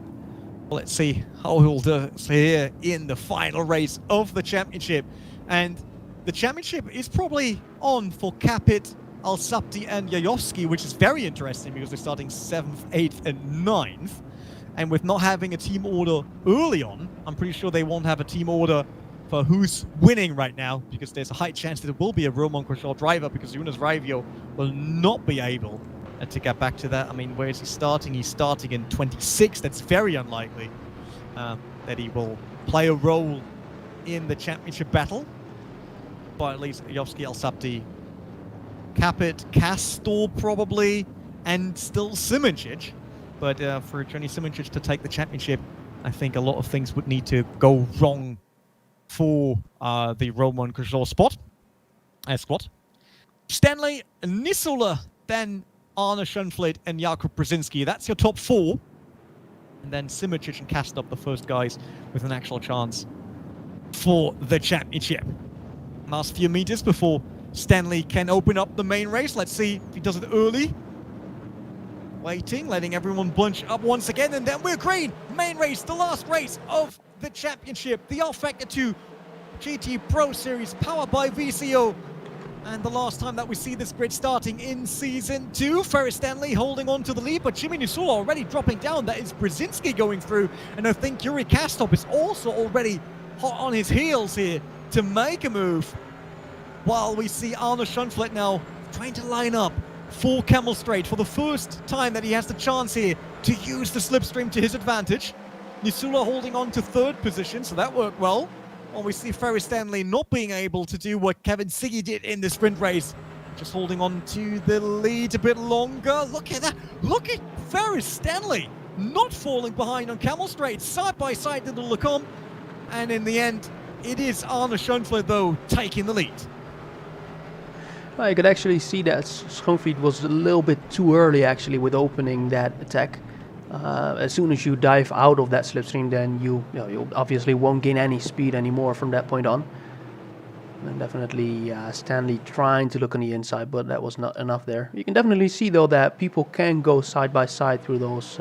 Well, let's see how he'll do here in the final race of the championship. And the championship is probably on for Capit, Al-Sabti and Yayovsky, which is very interesting because they're starting 7th, 8th and 9th. And with not having a team order early on, I'm pretty sure they won't have a team order for who's winning right now, because there's a high chance that it will be a Romain Grosjean driver, because Jonas Raivio will not be able to get back to that. I mean, where is he starting? He's starting in 26. That's very unlikely that he will play a role in the championship battle. But at least Yovsky, Al-Sabti, Capit, Castor probably, and still Simoncic. But for Johnny Simoncic to take the championship, I think a lot of things would need to go wrong for the Romain Grosjean squad. Stanley Nisola, then Arne Schoenfeld and Jakub Brzezinski. That's your top 4. And then Simoncic and Kastop, the first guys with an actual chance for the championship. Last few meters before Stanley can open up the main race. Let's see if he does it early. Waiting, letting everyone bunch up once again, and then we're green. Main race, the last race of the championship. The rFactor 2 GT Pro Series powered by VCO. And the last time that we see this grid starting in Season 2, Ferris Stanley holding on to the lead, but Jimmy Nisola already dropping down. That is Brzezinski going through, and I think Yuri Kastop is also already hot on his heels here to make a move. While we see Arne Schoenfeld now trying to line up for Camel Straight for the first time that he has the chance here to use the slipstream to his advantage. Nisola holding on to 3rd position, so that worked well. While we see Ferris Stanley not being able to do what Kevin Siggy did in the sprint race. Just holding on to the lead a bit longer. Look at that. Look at Ferris Stanley not falling behind on Camel Straight. Side by side in the Lecom. And in the end, it is Arne Schoenfeld, though, taking the lead. Well, you could actually see that Schoenfeld was a little bit too early, actually, with opening that attack. As soon as you dive out of that slipstream, then you obviously won't gain any speed anymore from that point on. And definitely Stanley trying to look on the inside, but that was not enough there. You can definitely see, though, that people can go side by side through those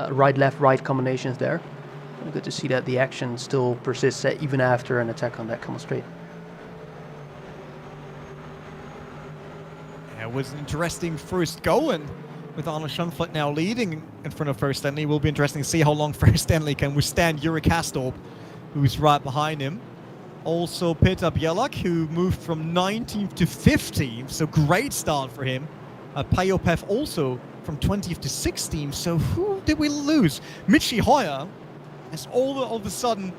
right-left-right combinations there. And good to see that the action still persists even after an attack on that Camel Straight. It was an interesting first go, and with Arne Schoenfeld now leading in front of Ferris Stanley, it will be interesting to see how long Ferris Stanley can withstand Yuri Kastorp, who's right behind him. Also Peter Bielak, who moved from 19th to 15th, so great start for him. Payopev also from 20th to 16th, so who did we lose? Michi Hoyer is all of a sudden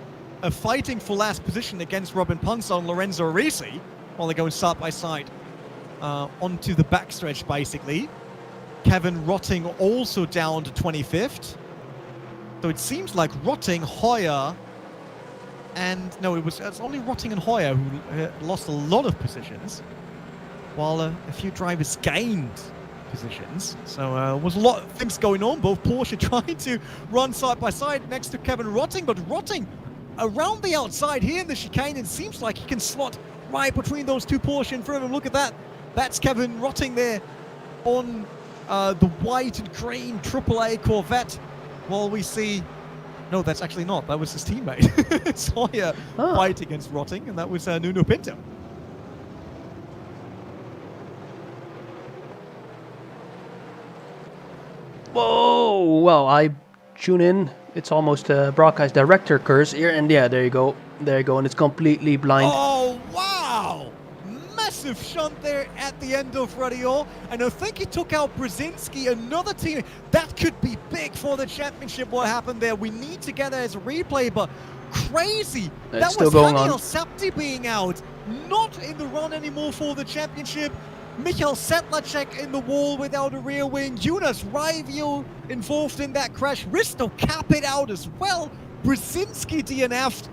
fighting for last position against Robin Panzer and Lorenzo Risi, while they're going side by side onto the backstretch, basically. Kevin Rotting also down to 25th. So it seems like Rotting, Hoyer, and no, it's only Rotting and Hoyer who lost a lot of positions, while a few drivers gained positions. So there was a lot of things going on. Both Porsche trying to run side by side next to Kevin Rotting, but Rotting around the outside here in the chicane, it seems like he can slot right between those two Porsche in front of him. Look at that. That's Kevin Rotting there on the white and green AAA Corvette, while we see... No, that's actually not. That was his teammate. Sawyer fight against Rotting, and that was Nuno Pinto. Whoa! Well, I tune in. It's almost a broadcast director curse here, and yeah, there you go. There you go, and it's completely blind. Oh, wow! Massive shunt there at the end of Radio, and I think he took out Brzezinski, another team. That could be big for the championship, what happened there. We need to get it as a replay, but crazy. It's that was Hani Al-Sabti being out, not in the run anymore for the championship. Michael Sedlacek in the wall without a rear wing. Jonas Raivio involved in that crash. Risto cap it out as well. Brzezinski DNF'd.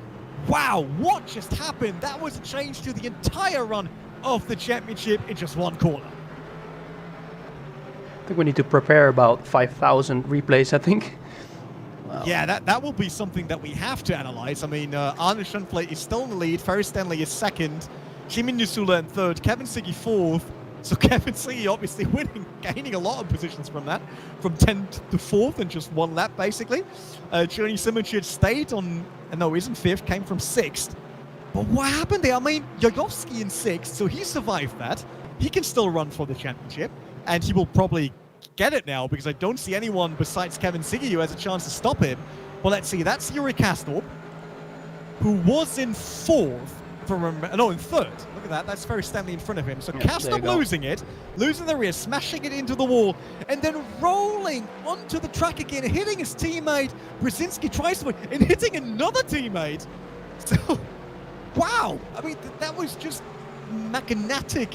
Wow, what just happened? That was a change to the entire run of the championship in just one corner. I think we need to prepare about 5,000 replays, I think. Wow. Yeah, that will be something that we have to analyze. I mean, Arne Schönfleth is still in the lead. Ferry Stanley is second. Jimmy Nusula in third. Kevin Siggy fourth. So Kevin Siggy obviously gaining a lot of positions from that. From 10th to 4th in just one lap, basically. Johnny Simoncic stayed on... no, he's in 5th. Came from 6th. But what happened there? I mean, Jagowski in 6th. So he survived that. He can still run for the championship. And he will probably get it now, because I don't see anyone besides Kevin Siggy who has a chance to stop him. Well, let's see. That's Yuri Kastorp, who was in 4th. No, in 3rd. Look at that. That's Ferry Stanley in front of him. So yeah, Kastorp losing the rear, smashing it into the wall, and then rolling onto the track again, hitting his teammate. Brzezinski tries to, and hitting another teammate. So, wow. I mean, that was just magnetic,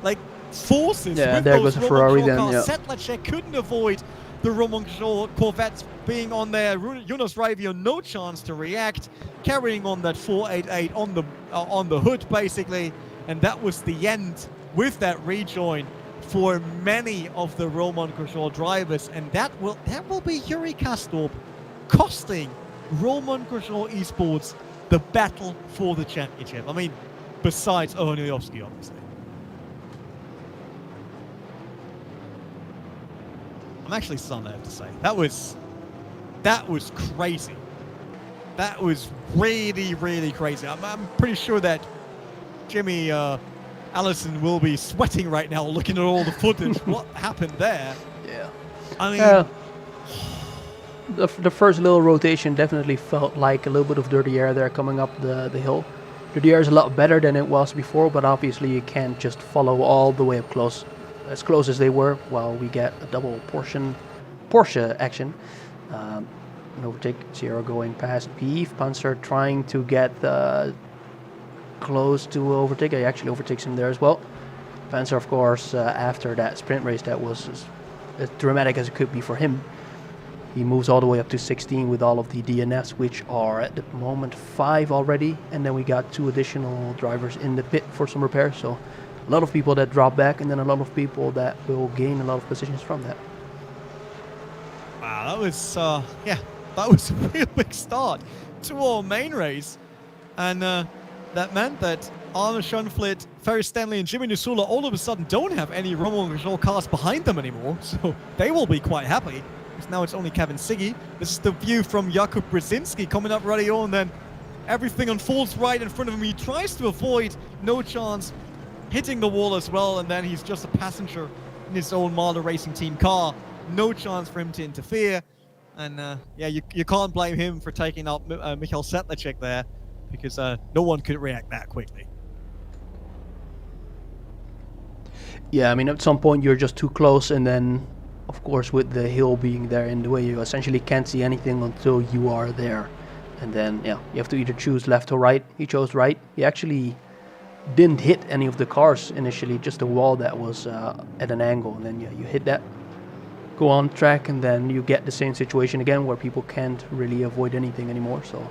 like, forces. Yeah, with there those goes a Ferrari then. Yeah. Sedlacek couldn't avoid the Roman Grosjean Corvettes being on there. Jonas Raivio, no chance to react, carrying on that 488 on the hood, basically. And that was the end with that rejoin for many of the Roman Grosjean drivers. And that will be Yuri Kastorp costing Roman Grosjean Esports the battle for the championship. I mean, besides Ohaniovsky, obviously. I'm actually stunned, I have to say. That was crazy. That was really, really crazy. I'm pretty sure that Jimmy Allison will be sweating right now looking at all the footage. What happened there? Yeah. I mean... the first little rotation definitely felt like a little bit of dirty air there coming up the hill. Dirty air is a lot better than it was before, but obviously you can't just follow all the way up close. As close as they were, while we get a double Porsche action. An overtake, Sierra going past Beef. Panzer trying to get close to overtake. He actually overtakes him there as well. Panzer, of course, after that sprint race that was as dramatic as it could be for him, he moves all the way up to 16 with all of the DNFs, which are at the moment 5 already. And then we got 2 additional drivers in the pit for some repairs. So a lot of people that drop back, and then a lot of people that will gain a lot of positions from that. Wow, that was that was a real big start to our main race, and that meant that Arne Schönfleth, Ferry Stanley, and Jimmy Nusula all of a sudden don't have any Roman Grosjean cars behind them anymore, so they will be quite happy. Because now it's only Kevin Siggy. This is the view from Jakub Brzezinski coming up ready on. Then everything unfolds right in front of him. He tries to avoid, no chance. Hitting the wall as well, and then he's just a passenger in his own Marder Racing Team car. No chance for him to interfere. And yeah, you can't blame him for taking out Michael Sedlacek there, because no one could react that quickly. Yeah, I mean, at some point you're just too close, and then, of course, with the hill being there in the way, you essentially can't see anything until you are there. And then, yeah, you have to either choose left or right. He chose right. He actually didn't hit any of the cars initially, just a wall that was at an angle, and then yeah, you hit that, go on track, and then you get the same situation again where people can't really avoid anything anymore. So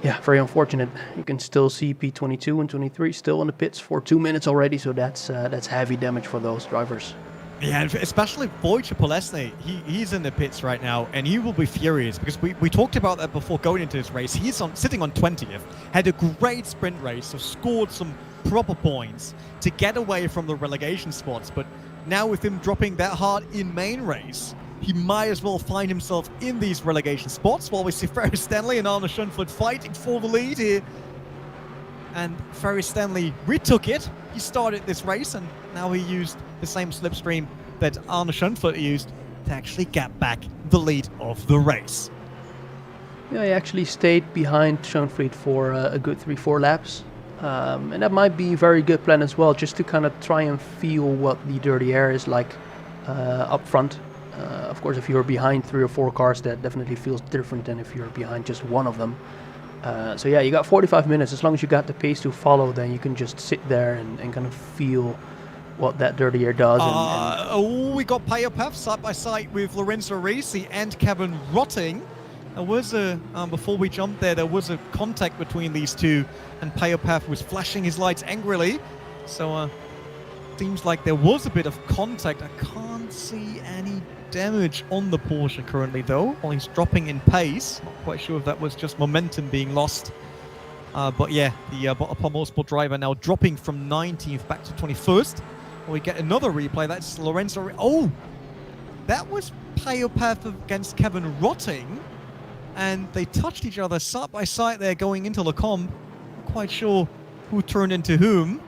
yeah, very unfortunate. You can still see P22 and 23 still in the pits for 2 minutes already, so that's heavy damage for those drivers. Yeah, and especially Wojciech Polesny, he's in the pits right now, and he will be furious, because we talked about that before going into this race. He's sitting on 20th, had a great sprint race, so scored some proper points to get away from the relegation spots. But now with him dropping that hard in main race, he might as well find himself in these relegation spots, while we see Ferry Stanley and Arne Schönfleth fighting for the lead here. And Ferry Stanley retook it. He started this race, and now he used the same slipstream that Arne Schönfleth used to actually get back the lead of the race. Yeah, he actually stayed behind Schönfleth for a good 3-4 laps. And that might be a very good plan as well, just to kind of try and feel what the dirty air is like up front. Of course, if you're behind 3 or 4 cars, that definitely feels different than if you're behind just one of them. So yeah, you got 45 minutes. As long as you got the pace to follow, then you can just sit there and kind of feel what that dirty air does. Oh, we got Payopath side by side with Lorenzo Risi and Kevin Rotting. There was a, before we jumped there was a contact between these two, and Payopath was flashing his lights angrily. So, seems like there was a bit of contact. I can't see any damage on the Porsche currently, though. Well, he's dropping in pace. Not quite sure if that was just momentum being lost. But yeah, the Botapar Motorsport driver now dropping from 19th back to 21st. We get another replay. That's Lorenzo. Oh, that was Payopath against Kevin Rotting. And they touched each other side by side there going into Le Combe. Not quite sure who turned into whom.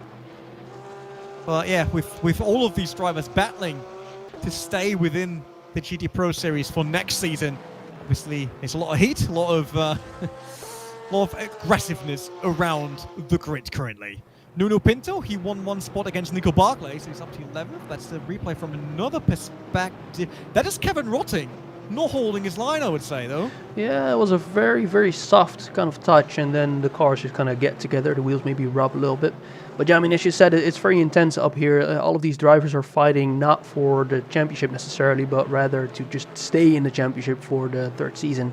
But yeah, with all of these drivers battling to stay within the GT Pro Series for next season, obviously there's a lot of heat, a lot of aggressiveness around the grid currently. Nuno Pinto, he won one spot against Nico Barclay, so he's up to 11th. That's the replay from another perspective. That is Kevin Rotting. Not holding his line, I would say, though. Yeah, it was a very, very soft kind of touch, and then the cars just kind of get together. The wheels maybe rub a little bit. But yeah, I mean, as you said, it's very intense up here. All of these drivers are fighting not for the championship necessarily, but rather to just stay in the championship for the third season.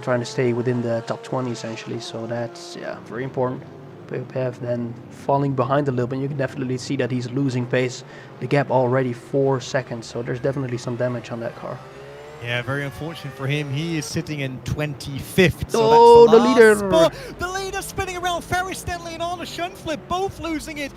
Trying to stay within the top 20, essentially. So that's, yeah, very important. Payopath then falling behind a little bit. You can definitely see that he's losing pace. The gap already 4 seconds, so there's definitely some damage on that car. Yeah, very unfortunate for him. He is sitting in 25th. So oh, that's the leader! Spot. The leader spinning around. Ferry Stanley and Arne Schoenfeld both losing it.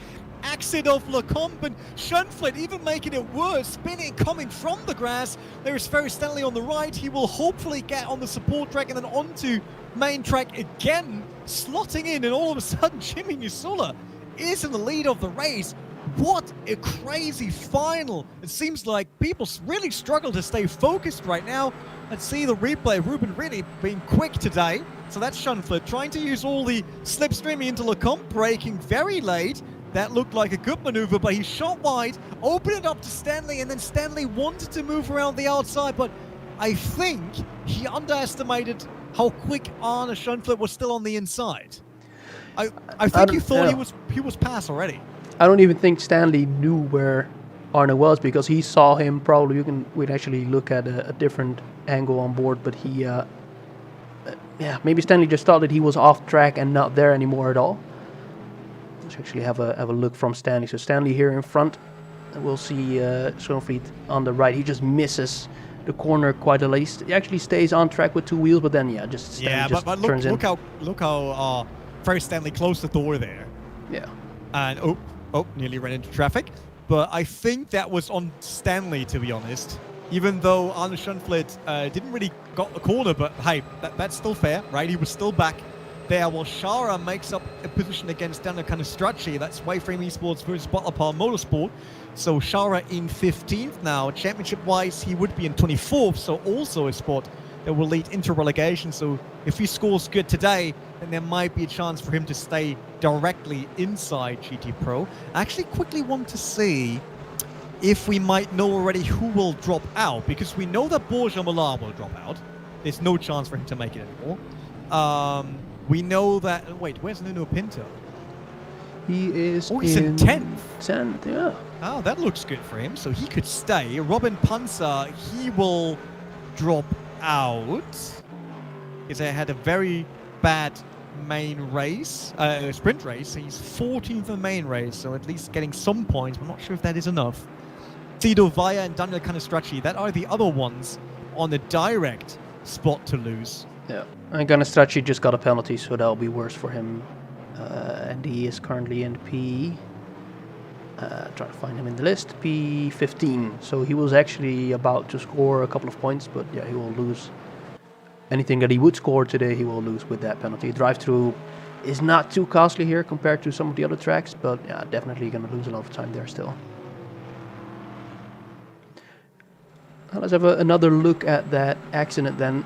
Exit of Le Combe, and Schoenfeld even making it worse, spinning, coming from the grass. There is Ferry Stanley on the right. He will hopefully get on the support track and then onto main track again, slotting in, and all of a sudden Jimmy Nisula is in the lead of the race. What a crazy final. It seems like people really struggle to stay focused right now. Let's see the replay. Ruben really being quick today. So that's Schoenfeld trying to use all the slipstreaming into Le Combe, braking very late. That looked like a good maneuver, but he shot wide, opened it up to Stanley, and then Stanley wanted to move around the outside, but I think he underestimated how quick Arne Schoenfeld was still on the inside. I think you thought he was past already. I don't even think Stanley knew where Arne was, because he saw him. Probably we'd actually look at a different angle on board, but he yeah, maybe Stanley just thought that he was off track and not there anymore at all. Let's actually have a look from Stanley. So Stanley here in front, and we'll see Schoenfeld on the right. He just misses the corner quite a lot. He actually stays on track with two wheels, but then yeah, just but look how Ferry Stanley closed the door there. Yeah. And nearly ran into traffic. But I think that was on Stanley, to be honest. Even though Arne Schoenfeld didn't really got the corner, but hey, that's still fair, right? He was still back there while Shara makes up a position against Daniel Canestracci. That's Waveframe Esports versus Botapar Motorsport. So Shara in 15th now. Championship-wise, he would be in 24th, so also a spot that will lead into relegation. So if he scores good today, then there might be a chance for him to stay directly inside GT Pro. I actually quickly want to see if we might know already who will drop out, because we know that Borja Millar will drop out. There's no chance for him to make it anymore. We know that... Wait, where's Nuno Pinto? He is he's in 10th. 10th, yeah. Oh, that looks good for him. So he could stay. Robin Panzer, he will drop out. Because they had a very bad main race, sprint race. He's 14th in the main race, so at least getting some points. I'm not sure if that is enough. Tito Vaya and Daniel Canestracci, that are the other ones on the direct spot to lose. Yeah, and Canestracci just got a penalty, so that'll be worse for him. And he is currently in P... trying to find him in the list. P15. So he was actually about to score a couple of points, but yeah, he will lose. Anything that he would score today, he will lose with that penalty. Drive-through is not too costly here compared to some of the other tracks, but yeah, definitely going to lose a lot of time there still. Now let's have another look at that accident then,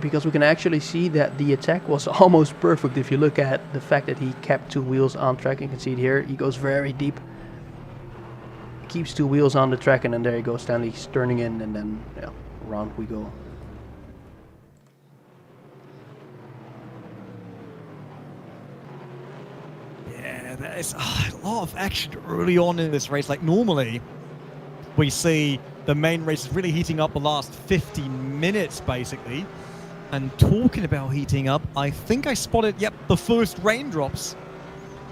because we can actually see that the attack was almost perfect. If you look at the fact that he kept two wheels on track, you can see it here. He goes very deep, keeps two wheels on the track, and then there you go, Stanley's turning in, and then yeah, around we go. Yeah, there's a lot of action early on in this race. Like normally, we see the main race is really heating up the last 50 minutes, basically. And talking about heating up, I think I spotted, yep, the first raindrops.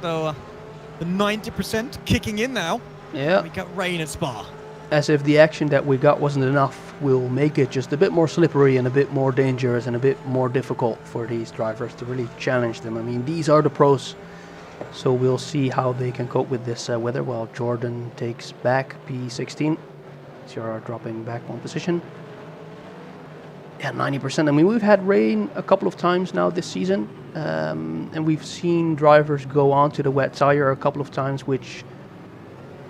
So the 90% kicking in now. Yeah. We got rain at Spa. As if the action that we got wasn't enough, will make it just a bit more slippery and a bit more dangerous and a bit more difficult for these drivers to really challenge them. I mean, these are the pros, so we'll see how they can cope with this weather. While Jordan takes back P16. So you're dropping back one position. Yeah, 90%. I mean, we've had rain a couple of times now this season, and we've seen drivers go onto the wet tire a couple of times, which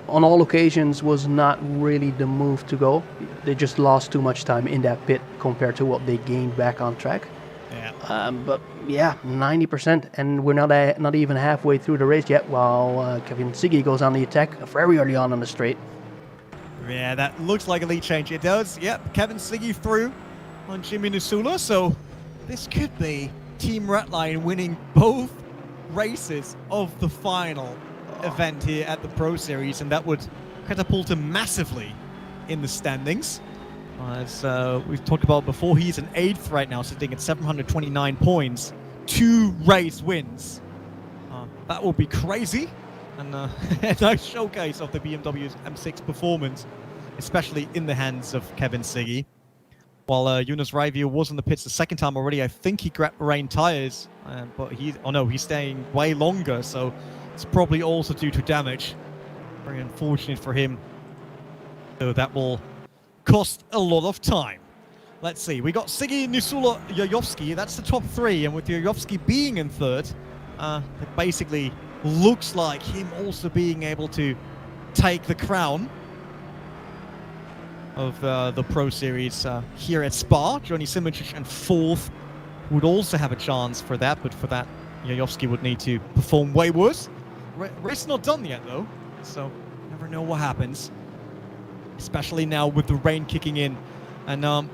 on all occasions was not really the move to go. They just lost too much time in that pit compared to what they gained back on track. Yeah. But yeah, 90%, and we're not even halfway through the race yet. While Kevin Siggy goes on the attack very early on the straight. Yeah, that looks like a lead change. It does. Yep, Kevin Siggy through on Jimmy Nusula. So this could be Team Redline winning both races of the final event here at the Pro Series, and that would catapult him massively in the standings. As we've talked about before, he's an 8th right now, sitting at 729 points. 2 race wins. That will be crazy. And a nice showcase of the BMW's M6 performance, especially in the hands of Kevin Siggy. While Jonas Raivio was in the pits the second time already, I think he grabbed rain tires, but he's staying way longer, so it's probably also due to damage. Very unfortunate for him. So that will cost a lot of time. Let's see, we got Siggy, Nusula, Yayovsky. That's the top 3, and with Yayovsky being in 3rd, it basically looks like him also being able to take the crown of the Pro Series here at Spa. Johnny Simoncic in 4th would also have a chance for that, but for that, Yayovsky would need to perform way worse. Race not done yet, though, so never know what happens, especially now with the rain kicking in. And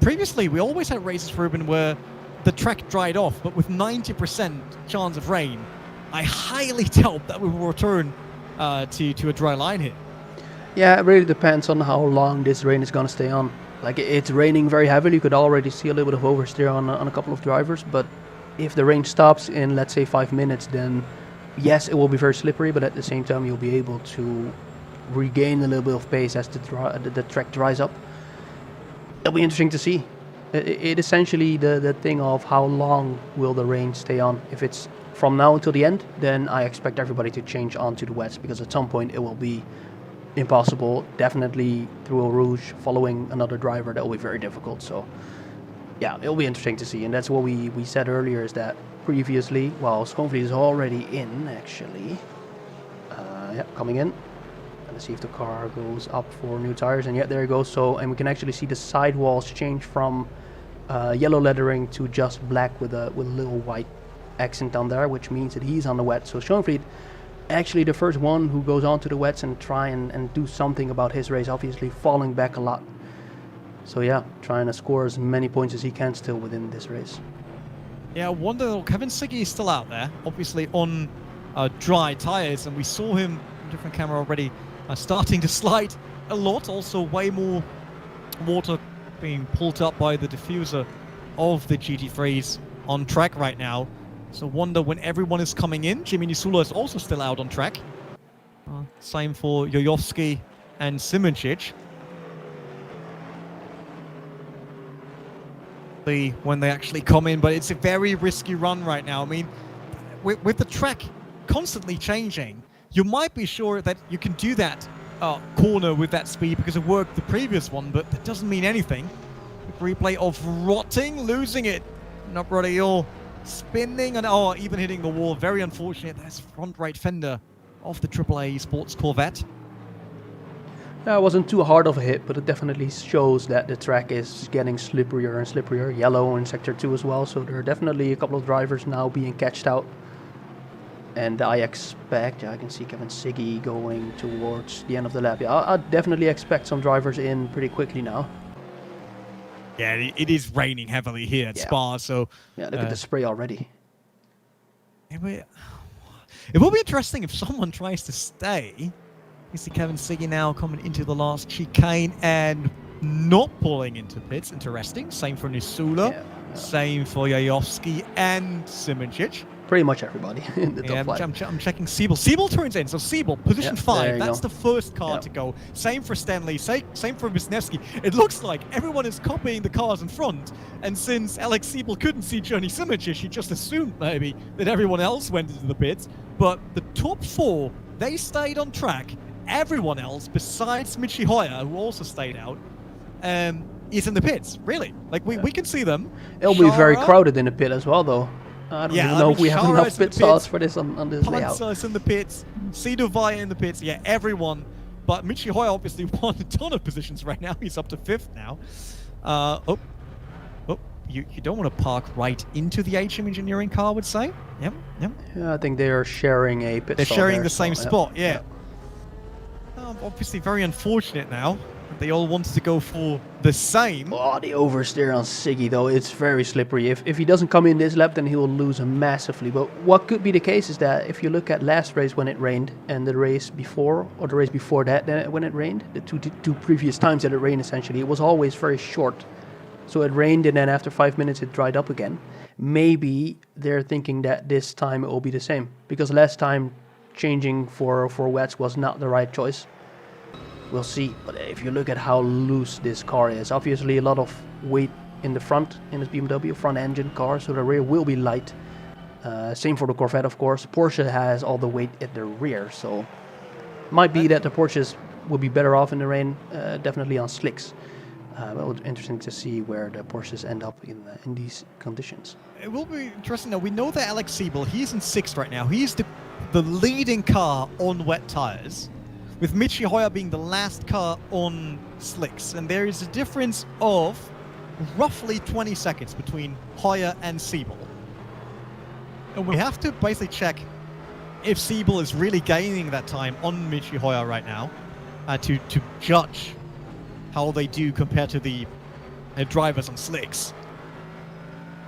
previously, we always had races, Ruben, where the track dried off, but with 90% chance of rain, I highly doubt that we will return to a dry line here. Yeah, it really depends on how long this rain is going to stay on. Like, it's raining very heavily. You could already see a little bit of oversteer on a couple of drivers, but if the rain stops in, let's say, 5 minutes, then yes, it will be very slippery, but at the same time, you'll be able to regain a little bit of pace as the track dries up. It'll be interesting to see. It essentially the thing of how long will the rain stay on. If it's from now until the end, then I expect everybody to change onto the wets, because at some point it will be impossible. Definitely through a Rouge following another driver, that will be very difficult. So yeah, it'll be interesting to see. And that's what we said earlier, is that previously, well, Schoonvliet is already in, actually. Yeah, coming in. Let's see if the car goes up for new tires, and yeah, there it goes. So, and we can actually see the sidewalls change from yellow lettering to just black with a little white accent on there, which means that he's on the wet. So Schoonvliet, actually the first one who goes on to the wets and try and do something about his race, obviously falling back a lot. So yeah, trying to score as many points as he can still within this race. Yeah, I wonder, Kevin Siggy is still out there, obviously on dry tires, and we saw him on a different camera already starting to slide a lot. Also way more water being pulled up by the diffuser of the GT3s on track right now. So wonder when everyone is coming in. Jimmy Nisula is also still out on track. Same for Yayovsky and Simoncic. When they actually come in, but it's a very risky run right now. I mean, with the track constantly changing, you might be sure that you can do that corner with that speed because it worked the previous one, but that doesn't mean anything. Quick replay of Rotting losing it. Nurburgring spinning and even hitting the wall. Very unfortunate. That's front right fender of the AAA Sports Corvette. Yeah, it wasn't too hard of a hit, but it definitely shows that the track is getting slipperier and slipperier. Yellow in Sector 2 as well, so there are definitely a couple of drivers now being catched out. And I expect, I can see Kevin Siggy going towards the end of the lap. Yeah, I definitely expect some drivers in pretty quickly now. Yeah, it is raining heavily here at Spa, so... Yeah, look at the spray already. It will be interesting if someone tries to stay. You see Kevin Siggy now coming into the last chicane and not pulling into pits. Interesting. Same for Nisula. Yeah. Same for Yayovsky and Simoncic. Pretty much everybody in the top 5. I'm checking Siebel. Siebel turns in, so Siebel, position 5. That's go. the first car to go. Same for Stanley, same for Wisniewski. It looks like everyone is copying the cars in front, and since Alex Siebel couldn't see Johnny Simoncic, he just assumed maybe that everyone else went into the pits. But the top 4, they stayed on track. Everyone else, besides Michi Hoyer, who also stayed out, is in the pits, really. Like, we can see them. It'll be very crowded in the pit as well, though. I don't even know if we have enough pit stalls for this on this layout. Panzer's in the pits, Sidovaya in the pits, yeah, everyone. But Michi Hoyer obviously won a ton of positions right now. He's up to 5th now. You don't want to park right into the HM Engineering car, I would say. Yep. Yeah, I think they are sharing a pit They're stall sharing there, the same so, spot, yeah. Obviously very unfortunate now. They all wanted to go for the same. Oh, the oversteer on Siggy, though, it's very slippery. If he doesn't come in this lap, then he will lose massively. But what could be the case is that if you look at last race when it rained, and the race before, or the race before that when it rained, the two previous times that it rained, essentially, it was always very short. So it rained, and then after 5 minutes it dried up again. Maybe they're thinking that this time it will be the same, because last time changing for wets was not the right choice. We'll see. But if you look at how loose this car is, obviously a lot of weight in the front in this BMW front engine car, so the rear will be light. Same for the Corvette, of course. Porsche has all the weight at the rear, so might be that the Porsches will be better off in the rain, definitely on slicks. But it will be interesting to see where the Porsches end up in these conditions. It will be interesting now. We know that Alex Siebel, he's in 6th right now. He's the leading car on wet tires, with Michi Hoyer being the last car on slicks. And there is a difference of roughly 20 seconds between Hoyer and Siebel. And we have to basically check if Siebel is really gaining that time on Michi Hoyer right now to judge how they do compared to the drivers on slicks.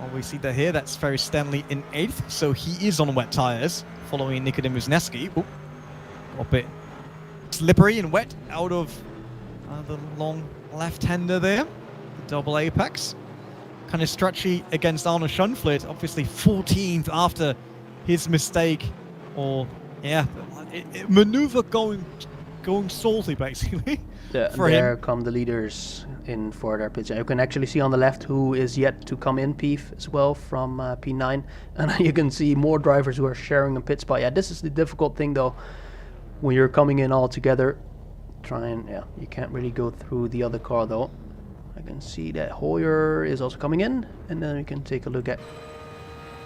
Well, we see that here. That's Ferry Stanley in 8th, so he is on wet tires, following Nikodem Wisniewski. A bit slippery and wet out of the long left-hander there. The double apex. Kind of stretchy against Arno Schoenfeld, obviously 14th after his mistake, or maneuver going salty basically. Yeah, there come the leaders in for their pits. You can actually see on the left who is yet to come in, Pief as well from P9, and you can see more drivers who are sharing a pit spot. Yeah, this is the difficult thing though. When you're coming in all together, you can't really go through the other car though. I can see that Hoyer is also coming in, and then we can take a look at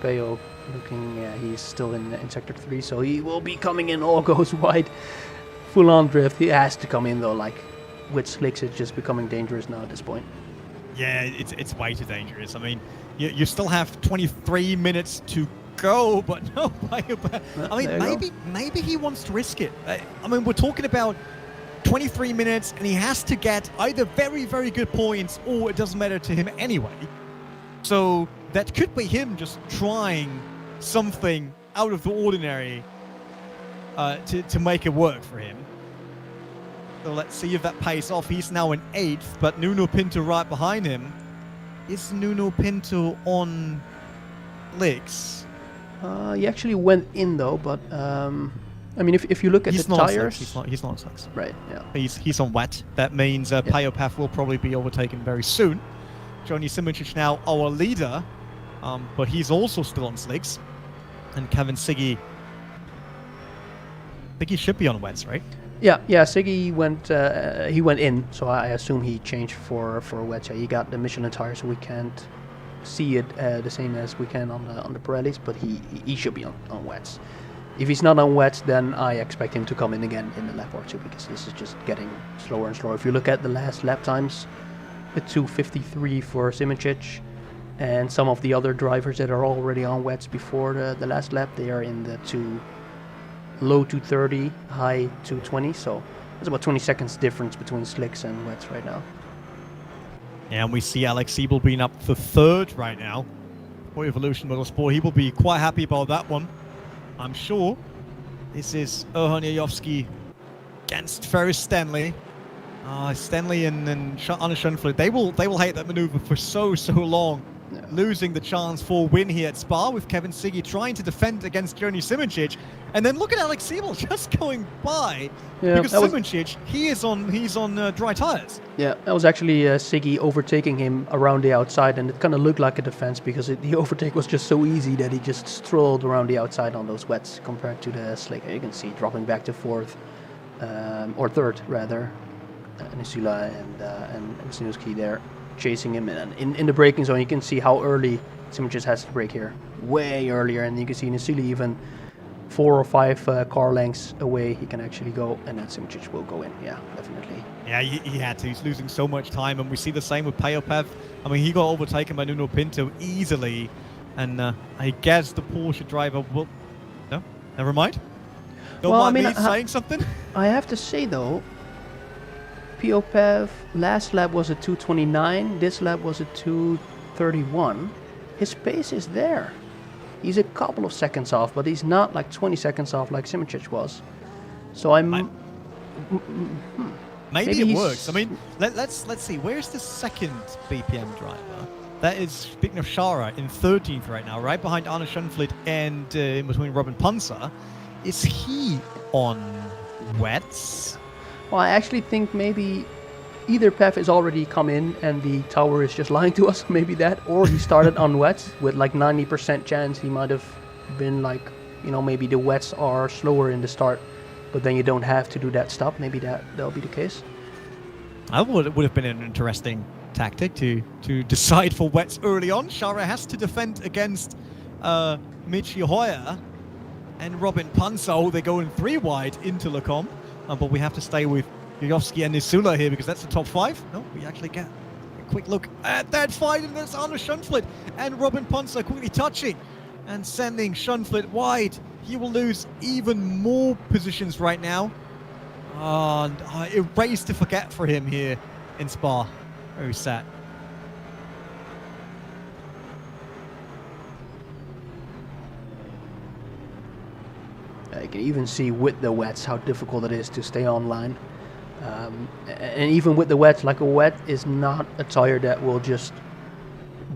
Peo looking. He's still in sector 3, so he will be coming in. All goes wide, full on drift. He has to come in though. Like with slicks, it's just becoming dangerous now at this point. Yeah, it's way too dangerous. I mean, you still have 23 minutes to go, but no. I mean, maybe he wants to risk it. I mean, we're talking about 23 minutes, and he has to get either very, very good points, or it doesn't matter to him anyway. So that could be him just trying something out of the ordinary to make it work for him. So let's see if that pays off. He's now in 8th, but Nuno Pinto right behind him. Is Nuno Pinto on licks? He actually went in though, but I mean, if you look at the tires, he's not on slicks. Right. Yeah. He's on wet. That means Peo Path will probably be overtaken very soon. Johnny Simoncic now our leader, but he's also still on slicks. And Kevin Siggy, I think he should be on wets, right? Yeah. Siggy went in, so I assume he changed for wets. Yeah, he got the Michelin tire, so we can't see it the same as we can on the Pirellis, but he should be on wets. If he's not on wets, then I expect him to come in again in the lap or two, because this is just getting slower and slower. If you look at the last lap times, it's 2:53 for Simoncic, and some of the other drivers that are already on wets before the last lap, they are in the low 2:30, high 2:20. So there's about 20 seconds difference between slicks and wets right now. Yeah, and we see Alex Siebel being up for 3rd right now for Evolution Motorsport. He will be quite happy about that one, I'm sure. This is Erhan Yayovsky against Ferris Stanley. Stanley and Anna Schönfeld, they will hate that maneuver for so long. Yeah. Losing the chance for a win here at Spa with Kevin Siggy trying to defend against Joni Simoncic. And then look at Alex Siebel just going by, because Simoncic, he's on dry tires. Yeah, that was actually Siggy overtaking him around the outside, and it kind of looked like a defense because the overtake was just so easy that he just strolled around the outside on those wets compared to the slick. You can see dropping back to fourth, or third rather, Nisula and Wisniewski there chasing him, and in the braking zone you can see how early Simoncic has to brake here, way earlier, and you can see Nisula even 4 or 5 car lengths away he can actually go, and then Simoncic will go in. Yeah, definitely. Yeah, he had to. He's losing so much time, and we see the same with Peopev. I mean, he got overtaken by Nuno Pinto easily, and I guess the Porsche driver will... No? Never mind? Don't mind me saying something? I have to say, though, Peopev last lap was a 2:29, this lap was a 2:31. His pace is there. He's a couple of seconds off, but he's not like 20 seconds off like Simoncic was. So maybe it works. I mean, let's see. Where's the second BPM driver? That is, speaking of Shara, in 13th right now, right behind Arne Schönfeld and in between Robin Panzer. Is he on wets? Well, I actually think maybe either Pev has already come in and the tower is just lying to us, maybe that, or he started on wets with like 90% chance he might have been like, you know, maybe the wets are slower in the start, but then you don't have to do that stop. Maybe that'll be the case. That would have been an interesting tactic to decide for wets early on. Shara has to defend against Michi Hoyer and Robin Panzer. Oh, they're going 3 wide into Lecom. But we have to stay with Yayovsky and Nisula here because that's the top 5. No, we actually get a quick look at that fight, and there's Arne Schönfeld and Robin Panzer quickly touching and sending Schönfeld wide. He will lose even more positions right now. And a race to forget for him here in Spa. Very sad. You can even see with the wets how difficult it is to stay online. And even with the wets, like a wet is not a tire that will just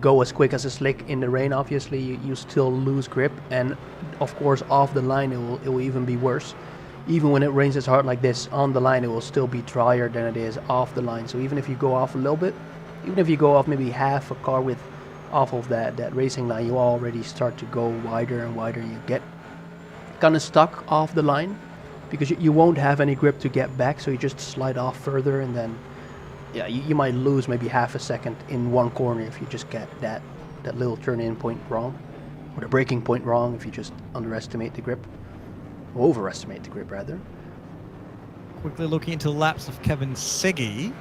go as quick as a slick in the rain. Obviously, you still lose grip, and of course off the line it will even be worse. Even when it rains as hard like this, on the line it will still be drier than it is off the line. So even if you go off a little bit, even if you go off maybe half a car width off of that racing line, you already start to go wider and wider. You get kind of stuck off the line because you won't have any grip to get back, so you just slide off further, and then yeah, you might lose maybe half a second in one corner if you just get that little turn-in point wrong, or the braking point wrong if you just underestimate the grip, or overestimate the grip rather. Quickly looking into the laps of Kevin Siggy,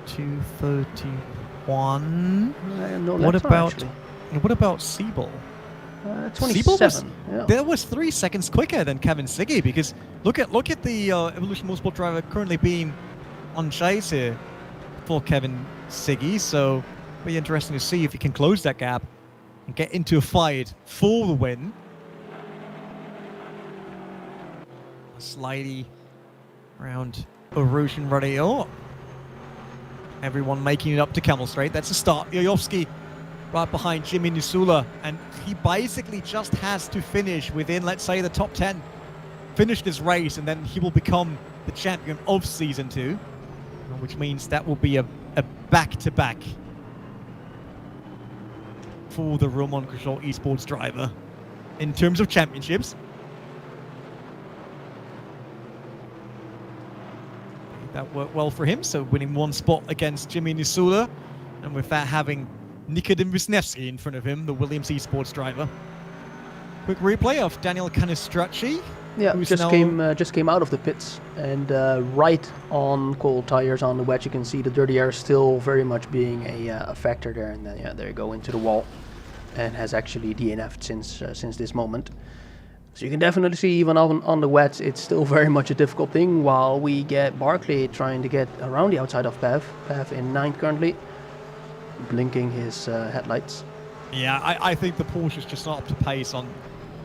2:31. No, what about Siebel? 27. There was 3 seconds quicker than Kevin Siggy, because look at the Evolution Motorsport driver currently being on chase here for Kevin Siggy. So it'll be interesting to see if he can close that gap and get into a fight for the win. Slidey around Erosion Radio. Everyone making it up to Camel Straight. That's a start. Yayovsky right behind Jimmy Nisula, and he basically just has to finish within, let's say, the top 10. Finish this race, and then he will become the champion of Season 2, which means that will be a back-to-back for the Roman Grosjean esports driver in terms of championships. That worked well for him, so winning 1 spot against Jimmy Nisula, and with that having Nikodem Wisniewski in front of him, the Williams esports driver. Quick replay of Daniel Canestracci. Yeah, just came out of the pits, and right on cold tires on the wet, you can see the dirty air still very much being a factor there, and then there you go into the wall, and has actually DNF'd since this moment. So you can definitely see even on the wet, it's still very much a difficult thing, while we get Barkley trying to get around the outside of Pav in 9th currently, blinking his headlights. Yeah, I think the Porsche is just not up to pace on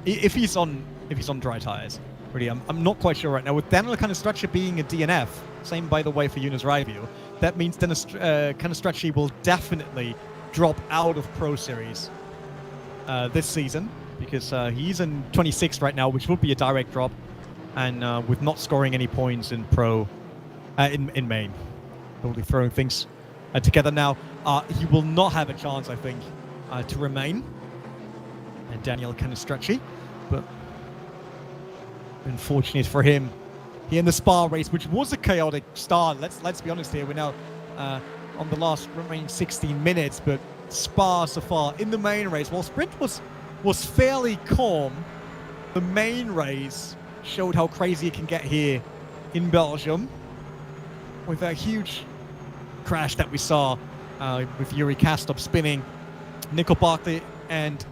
if he's on dry tires. Really, I'm not quite sure right now. With Daniel Canestracci being a DNF, same by the way for Yunus Raivio, that means Canestracci will definitely drop out of Pro Series this season, because he's in 26th right now, which would be a direct drop, and with not scoring any points in Pro, in main. Totally throwing things together now. He will not have a chance, I think, to remain. And Daniel Canestracci, but unfortunate for him, he in the Spa race, which was a chaotic start. Let's be honest here. We're now on the last remaining 16 minutes, but Spa so far in the main race, while Sprint was fairly calm, the main race showed how crazy it can get here in Belgium, with a huge crash that we saw with Yuri Kastop spinning, Nico Barkley and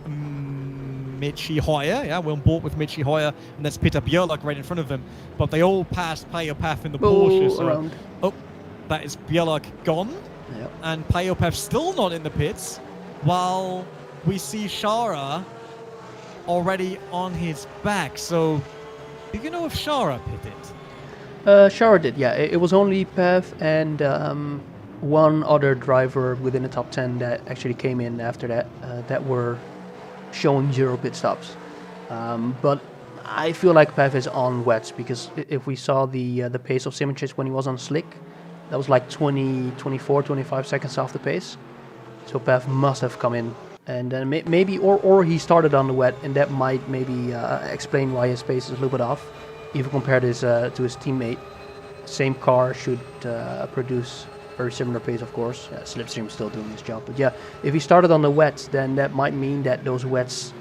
Michi Hoyer. Yeah, we're on board with Michi Hoyer, and that's Peter Björlak right in front of them. But they all passed Payopath in the Porsche. So, oh, that is Björlak gone. Yep. And Payopath still not in the pits, while we see Shara already on his back. So, do you know if Shara pitted? Shara did, yeah. It was only Pav and one other driver within the top 10 that actually came in after that, that were showing 0 pit stops. But I feel like Pav is on wets, because if we saw the pace of Simic when he was on slick, that was like 24, 25 seconds off the pace. So Pav must have come in, and then maybe, or he started on the wet, and that might maybe explain why his pace is a little bit off. Even compared to his teammate, same car should produce very similar pace, of course. Slipstream's still doing his job, but yeah, if he started on the wets, then that might mean that those wets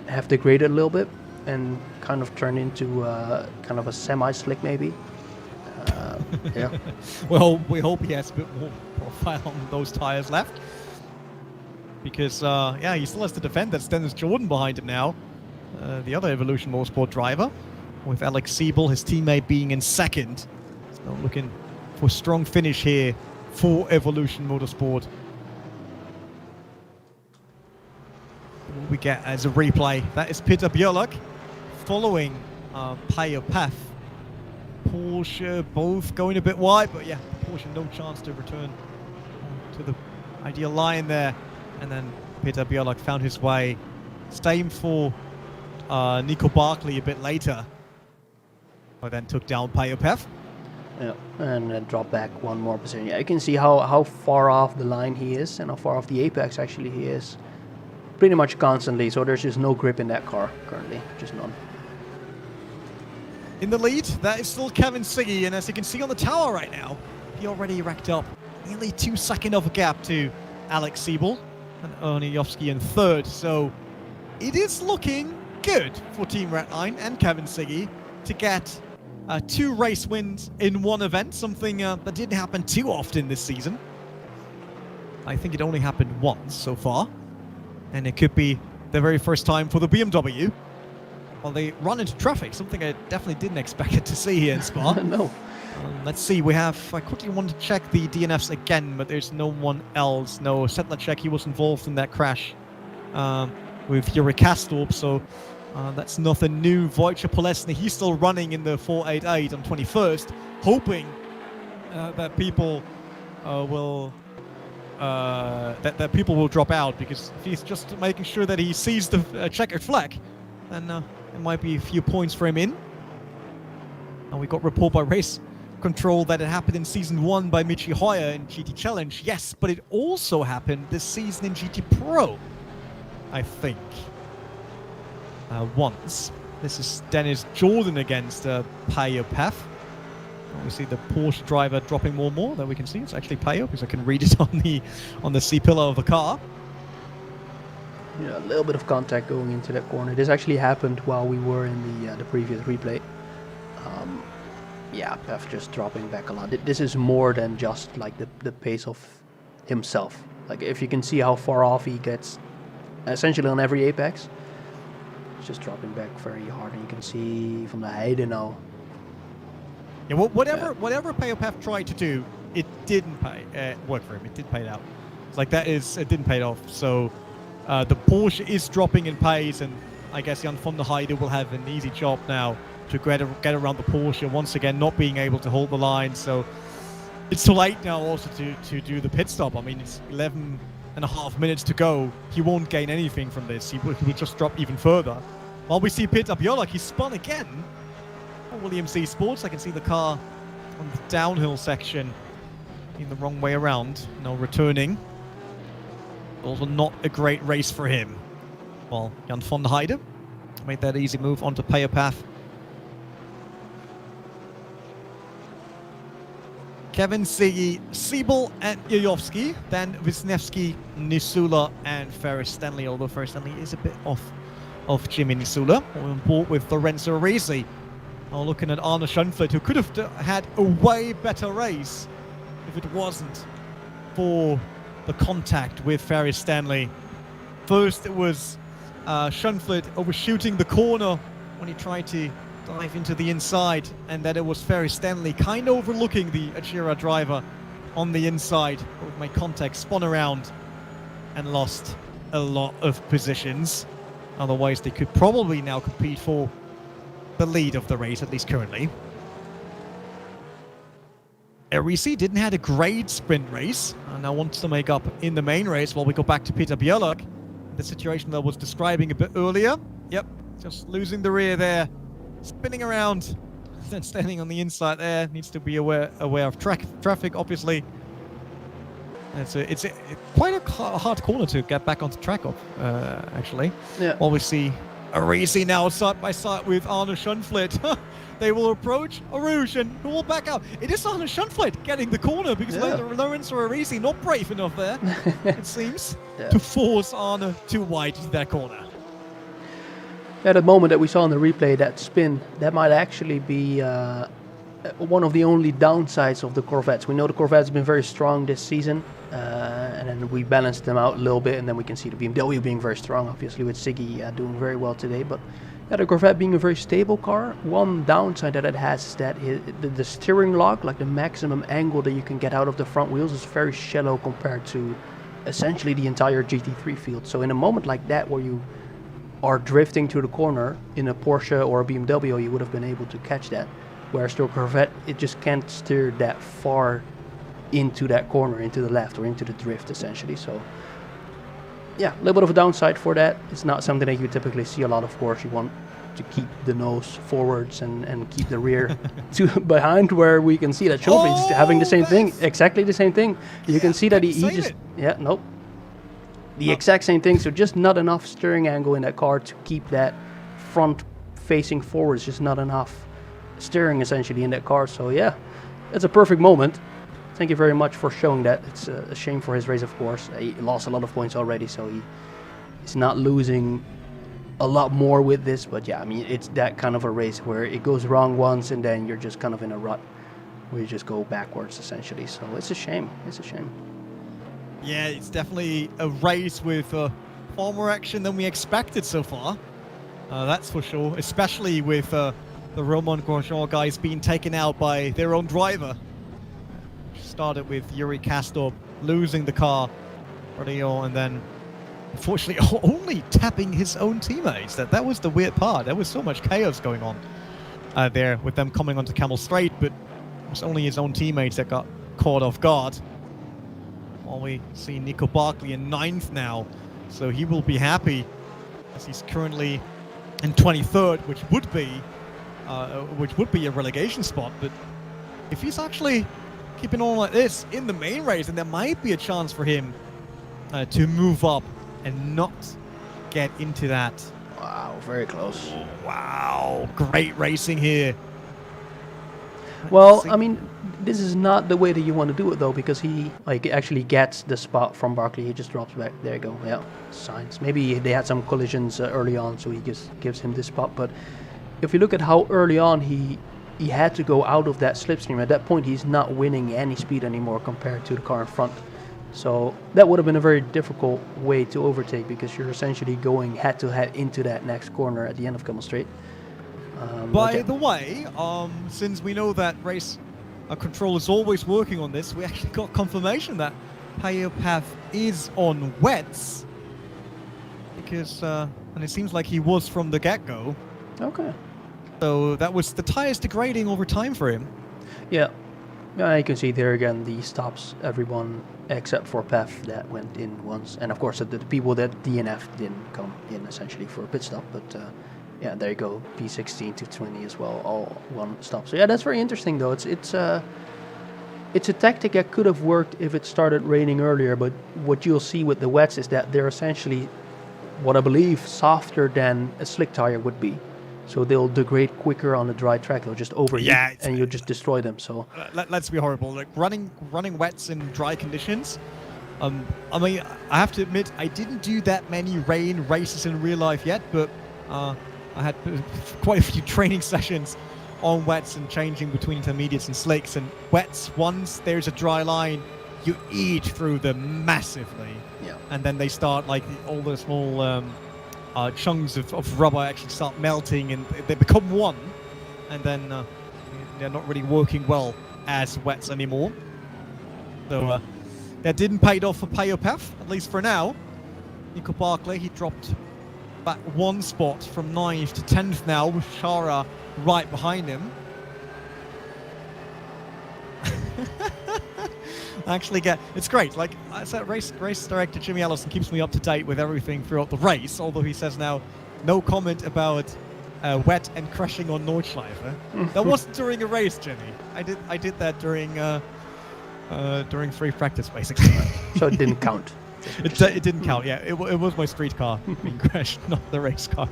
have degraded a little bit and kind of turned into kind of a semi-slick maybe. Yeah. Well, we hope he has a bit more profile on those tires left, because yeah, he still has to defend. That's Dennis Jordan behind him now, the other Evolution Motorsport driver, with Alex Siebel, his teammate, being in second. So looking for a strong finish here for Evolution Motorsport. What we get as a replay, that is Peter Björlak following Payopath. Porsche both going a bit wide, but yeah, Porsche no chance to return to the ideal line there. And then Peter Björlak found his way. Same for Nico Barkley a bit later, but then took down Payopath. Yeah, and drop back one more position. Yeah, you can see how far off the line he is, and how far off the apex actually he is. Pretty much constantly, so there's just no grip in that car currently, just none. In the lead, that is still Kevin Siggy, and as you can see on the tower right now, he already racked up nearly 2 seconds of a gap to Alex Siebel and Ernie Jofsky in third. So it is looking good for Team Redline and Kevin Siggy to get 2 race wins in one event, something that didn't happen too often this season. I think it only happened once so far, and it could be the very first time for the BMW. Well, they run into traffic, something I definitely didn't expect it to see here in Spa. No. Let's see, I quickly want to check the DNFs again, but there's no one else. No, Sedlacek, he was involved in that crash with Yuri Kastorp, so that's nothing new. Wojciech Polesny, he's still running in the 488 on 21st, hoping that people will people will drop out, because if he's just making sure that he sees the checkered flag, then there might be a few points for him in. And we got report by Race Control that it happened in Season 1 by Michi Hoyer in GT Challenge. Yes, but it also happened this season in GT Pro, I think. Once. This is Dennis Jordan against Payopath. We see the Porsche driver dropping more and more. There we can see it's actually Payo, because I can read it on the C-pillar of the car. Yeah, a little bit of contact going into that corner. This actually happened while we were in the previous replay. Yeah, Pav just dropping back a lot. This is more than just like the pace of himself. Like, if you can see how far off he gets essentially on every apex, it's just dropping back very hard, and you can see from the Heide now. Yeah, well, whatever Payopath tried to do, it didn't work for him. It didn't pay it out. Like, it didn't pay it off. So the Porsche is dropping in pace, and I guess Jan van der Heide will have an easy job now to get around the Porsche, once again not being able to hold the line. So it's too late now also to do the pit stop. I mean, it's 11.5 minutes to go. He won't gain anything from this. He will just drop even further. While we see Peter Bjork, he spun again for Williams Esports. I can see the car on the downhill section in the wrong way around. Now returning. Also not a great race for him. Well, Jan von Heide made that easy move onto Payer Path. Kevin, Sigi, Siebel, and Yayovsky. Then Wisniewski, Nisula, and Ferris Stanley. Although Ferris Stanley is a bit off of Jimmy Nisula. On board with Lorenzo Arisi. Now looking at Arne Schönfeld, who could have had a way better race if it wasn't for the contact with Ferris Stanley. First, it was Schönfeld overshooting the corner when he tried to dive into the inside, and then it was Ferris Stanley kind of overlooking the Ajira driver on the inside. Both made contact, spun around, and lost a lot of positions. Otherwise, they could probably now compete for the lead of the race, at least currently. Arisi didn't have a great sprint race, and now wants to make up in the main race while we go back to Peter Bjork. The situation that I was describing a bit earlier. Yep, just losing the rear there. Spinning around, then standing on the inside there. Needs to be aware of traffic, obviously. It's quite a hard corner to get back onto track of, actually. Yeah. While we see Arisi now side by side with Arne Schönfeld. They will approach Arusian, who will back out. It is Arne Schönfeld getting the corner because Lorenzo Arisi not brave enough there, it seems, to force Arne too wide into that corner. Yeah, that moment that we saw in the replay, that spin, that might actually be one of the only downsides of the Corvettes. We know the Corvettes have been very strong this season, and then we balanced them out a little bit, and then we can see the BMW being very strong, obviously, with Siggy doing very well today. But yeah, the Corvette being a very stable car, one downside that it has is that the steering lock, like the maximum angle that you can get out of the front wheels, is very shallow compared to essentially the entire GT3 field. So in a moment like that where you are drifting to the corner in a Porsche or a BMW, you would have been able to catch that. Whereas the Corvette, it just can't steer that far into that corner, into the left or into the drift, essentially. So yeah, a little bit of a downside for that. It's not something that you typically see a lot. Of course, you want to keep the nose forwards and keep the rear to behind, where we can see that Schönfeld's having the same thing, exactly the same thing. You can see that he just, the exact same thing. So just not enough steering angle in that car to keep that front facing forwards, just not enough steering essentially in that car. So yeah, it's a perfect moment. Thank you very much for showing that. It's a shame for his race, of course. He lost a lot of points already, so he's not losing a lot more with this. But yeah, I mean, it's that kind of a race where it goes wrong once and then you're just kind of in a rut where you just go backwards, essentially. So it's a shame. It's a shame. Yeah, it's definitely a race with far more action than we expected so far. That's for sure, especially with the Romain Grosjean guys being taken out by their own driver. Started with Yuri Kastorp losing the car early on, and then unfortunately only tapping his own teammates. That was the weird part. There was so much chaos going on there with them coming onto Camel Straight, but it was only his own teammates that got caught off guard. While we see Nico Barkley in 9th now, so he will be happy as he's currently in 23rd, which would be a relegation spot. But if he's actually keeping on like this in the main race, and there might be a chance for him to move up and not get into that. Wow, very close. Wow, great racing here. Well, I mean, this is not the way that you want to do it, though, because he actually gets the spot from Barkley. He just drops back. There you go. Yeah, signs. Maybe they had some collisions early on, so he just gives him this spot. But if you look at how early on he had to go out of that slipstream, at that point he's not winning any speed anymore compared to the car in front. So that would have been a very difficult way to overtake, because you're essentially going head-to-head into that next corner at the end of Camel Straight. By the way, since we know that race control is always working on this, we actually got confirmation that Payer Path is on wets, because and it seems like he was from the get-go. Okay. So that was the tires degrading over time for him. Yeah. Yeah, you can see there again the stops, everyone except for Pef that went in once. And of course the people that DNF didn't come in essentially for a pit stop. But yeah, there you go, P16 to 20 as well, all one stop. So yeah, that's very interesting though. It's a tactic that could have worked if it started raining earlier, but what you'll see with the wets is that they're essentially, what I believe, softer than a slick tire would be. So they'll degrade quicker on a dry track. They'll just overheat, and you'll just destroy them. So let's be horrible. Like running wets in dry conditions. I mean, I have to admit, I didn't do that many rain races in real life yet, but I had quite a few training sessions on wets and changing between intermediates and slicks. And wets, once there's a dry line, you eat through them massively. Yeah. And then they start, like, all the small chunks of rubber actually start melting and they become one. And then they're not really working well as wets anymore. So that didn't pay off for Payopef, at least for now. Nico Barclay, he dropped back one spot from 9th to 10th now, with Shara right behind him. It's great. Like I said, race director Jimmy Allison keeps me up to date with everything throughout the race, although he says now no comment about wet and crashing on Nordschleife. That wasn't during a race, Jimmy. I did that during free practice, basically. So it didn't count. It didn't count. Yeah, it was my street car being crashed, not the race car.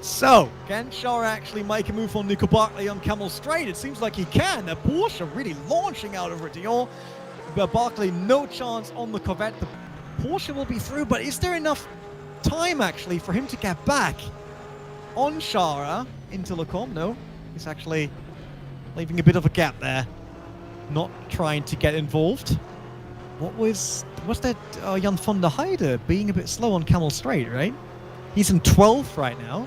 So, can Shara actually make a move on Nico Barclay on Camel Straight? It seems like he can. A Porsche really launching out over Dion. But Barclay, no chance on the Corvette. The Porsche will be through, but is there enough time actually for him to get back on Shara into Lecombe? No, he's actually leaving a bit of a gap there. Not trying to get involved. Was that Jan van der Heide being a bit slow on Camel Straight, right? He's in 12th right now.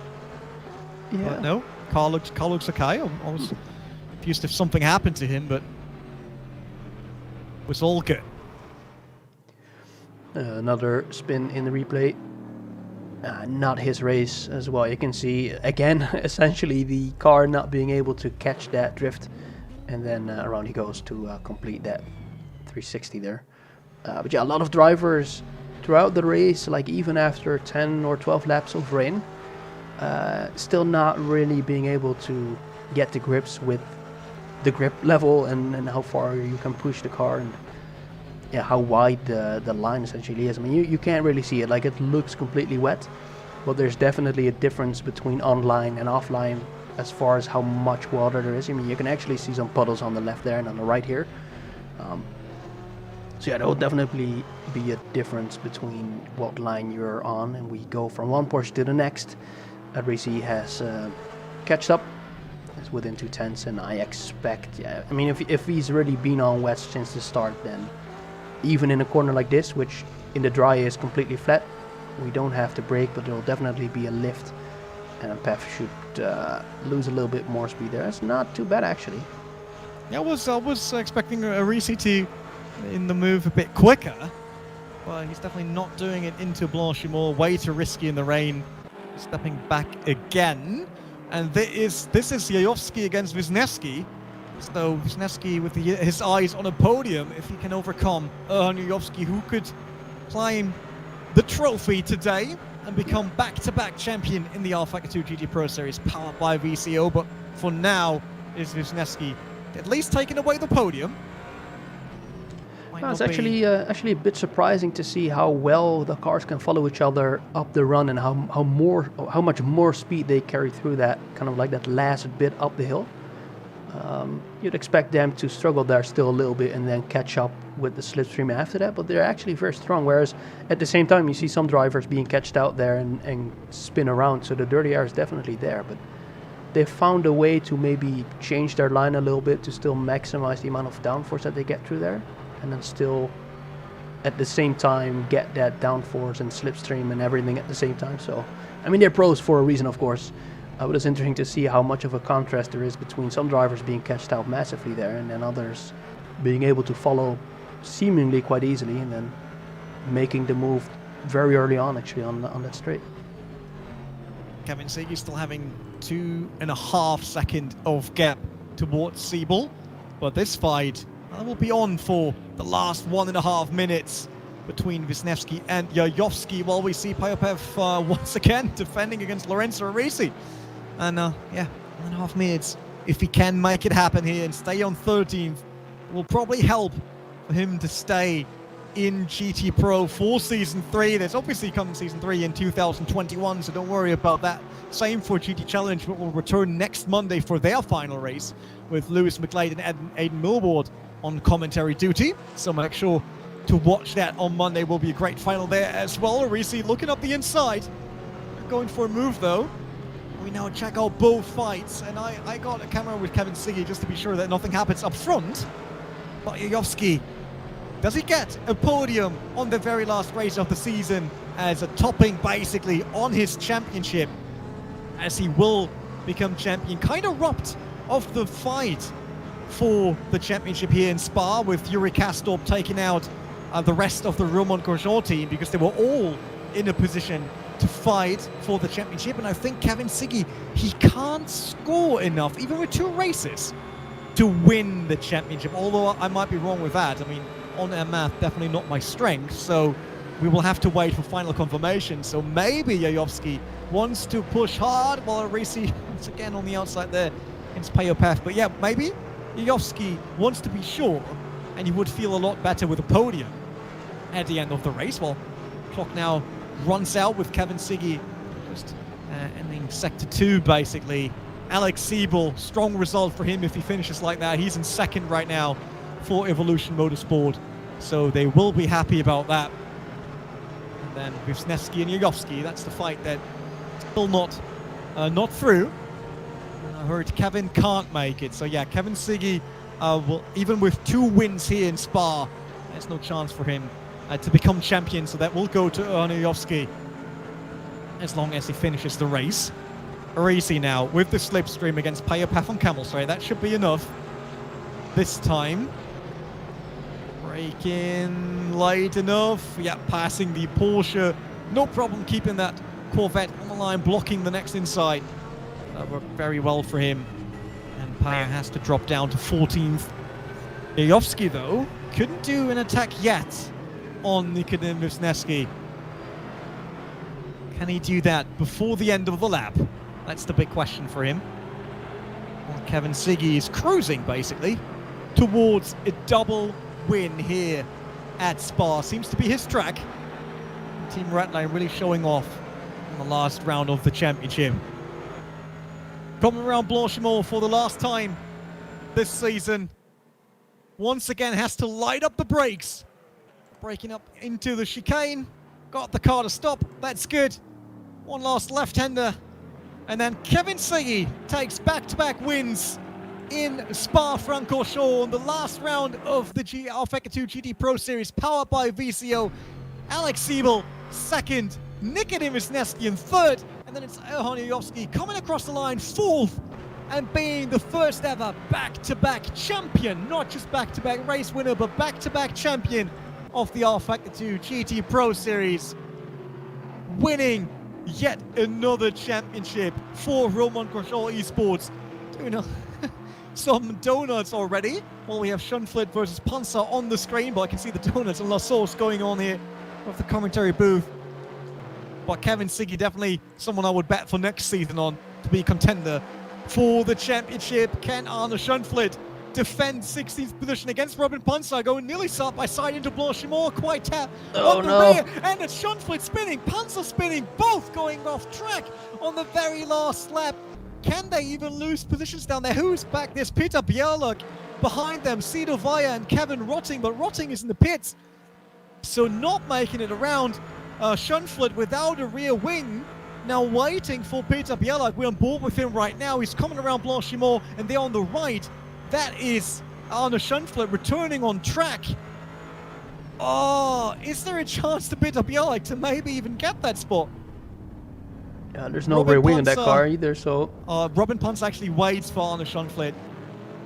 Yeah. But no, car looks okay. I was confused if something happened to him, but it was all good. Another spin in the replay. Not his race as well. You can see, again, essentially the car not being able to catch that drift. And then around he goes to complete that 360 there. But yeah, a lot of drivers throughout the race, like even after 10 or 12 laps of rain, still not really being able to get to grips with the grip level and how far you can push the car and yeah, how wide the line essentially is. I mean, you can't really see it. Like, it looks completely wet, but there's definitely a difference between online and offline as far as how much water there is. I mean, you can actually see some puddles on the left there and on the right here. So yeah, there will definitely be a difference between what line you're on, and we go from one Porsche to the next. Adrisi has catched up, is within 2/10, and I expect, yeah, I mean, if he's already been on wet since the start, then even in a corner like this, which in the dry is completely flat, we don't have to brake, but there will definitely be a lift, and Pef should lose a little bit more speed there. It's not too bad actually. Yeah, I was expecting Adrisi to in the move a bit quicker, but he's definitely not doing it into Blanchimont. Way too risky in the rain. Stepping back again, and this is Jajowski against Wisniewski. So Wisniewski with his eyes on a podium, if he can overcome Jajowski, who could climb the trophy today and become back-to-back champion in the rFactor 2 GT Pro Series, powered by VCO. But for now, is Wisniewski at least taking away the podium. No, it's actually a bit surprising to see how well the cars can follow each other up the run and how much more speed they carry through that kind of like that last bit up the hill. You'd expect them to struggle there still a little bit and then catch up with the slipstream after that, but they're actually very strong. Whereas at the same time, you see some drivers being catched out there and spin around, so the dirty air is definitely there. But they found a way to maybe change their line a little bit to still maximize the amount of downforce that they get through there, and then still at the same time get that downforce and slipstream and everything at the same time. So I mean, they're pros for a reason, of course, but it's interesting to see how much of a contrast there is between some drivers being catched out massively there and then others being able to follow seemingly quite easily and then making the move very early on actually on that straight. Kevin Seege still having 2.5 second of gap towards Siebel. But this fight will be on for the last 1.5 minutes between Wisniewski and Yayovski, while we see Payopev once again defending against Lorenzo Arisi. And yeah, 1.5 minutes. If he can make it happen here and stay on 13th, it will probably help for him to stay in GT Pro for Season 3. There's obviously coming Season 3 in 2021, so don't worry about that. Same for GT Challenge, but will return next Monday for their final race with Lewis McLeod and Aidan Milward on commentary duty. So make sure to watch that on Monday. Will be a great final there as well. Arisi looking up the inside. Going for a move though. We now check out both fights, and I got a camera with Kevin Siggy just to be sure that nothing happens up front. But Yayovski, does he get a podium on the very last race of the season as a topping basically on his championship, as he will become champion? Kind of robbed of the fight for the championship here in Spa, with Yuri Kastorp taking out the rest of the Romain Grosjean team, because they were all in a position to fight for the championship. And I think Kevin Siggy, he can't score enough, even with 2 races, to win the championship. Although I might be wrong with that. I mean, on-air math, definitely not my strength. So we will have to wait for final confirmation. So maybe Yayovski wants to push hard, while Arisi, once again on the outside there, against Payopev. But yeah, maybe Yayovski wants to be sure, and he would feel a lot better with a podium at the end of the race. Well, clock now runs out with Kevin Siggy just ending Sector 2, basically. Alex Siebel, strong result for him if he finishes like that. He's in second right now for Evolution Motorsport, so they will be happy about that. And then Wisniewski and Yayovski, that's the fight that still not through. And I heard Kevin can't make it, so yeah, Kevin Siggy will, even with 2 wins here in Spa, there's no chance for him to become champion, so that will go to Yayovski as long as he finishes the race. Arisi now with the slipstream against Payopev on Camelsray. That should be enough this time. Braking late enough. Yeah, passing the Porsche. No problem keeping that Corvette on the line, blocking the next inside. That worked very well for him. And Payo has to drop down to 14th. Yayovski, though, couldn't do an attack yet on Nikodem Wisniewski. Can he do that before the end of the lap? That's the big question for him. Well, Kevin Siggy is cruising, basically, towards a double win here at Spa. Seems to be his track. Team Redline really showing off in the last round of the championship. Coming around Blanchimont for the last time this season. Once again has to light up the brakes. Braking up into the chicane. Got the car to stop. That's good. One last left-hander. And then Kevin Siggy takes back-to-back wins in Spa-Francorchamps in the last round of the rFactor 2 GT Pro Series, powered by VCO. Alex Siebel second, Nikodem Wisniewski in third, and then it's Erhan Yayovski coming across the line fourth, and being the first ever back-to-back champion, not just back-to-back race winner, but back-to-back champion of the rFactor 2 GT Pro Series, winning yet another championship for Romain Grosjean Esports. Doing some donuts already. Well, we have Schönfeld versus Panzer on the screen, but I can see the donuts and La Sauce going on here with the commentary booth. But Kevin Siggy, definitely someone I would bet for next season on to be a contender for the championship. Can Arne Schönfeld defend 16th position against Robin Panzer, going nearly side by side into Blanchimont, quite tap on the rear, and it's Schönfeld spinning, Panzer spinning, both going off track on the very last lap. Can they even lose positions down there? Who's back? There's Peter Bjarluk behind them, Cedar Vaya and Kevin Rotting, but Rotting is in the pits, so not making it around. Schönfeld without a rear wing, now waiting for Peter Bjarluk. We're on board with him right now. He's coming around Blanchimont, and there on the right, that is Arne Schönfeld returning on track. Oh, is there a chance to Peter Bjarluk to maybe even get that spot? Yeah, there's no rear wing in that car either, so... Robin Panzer actually waits for Arne Schönfeld.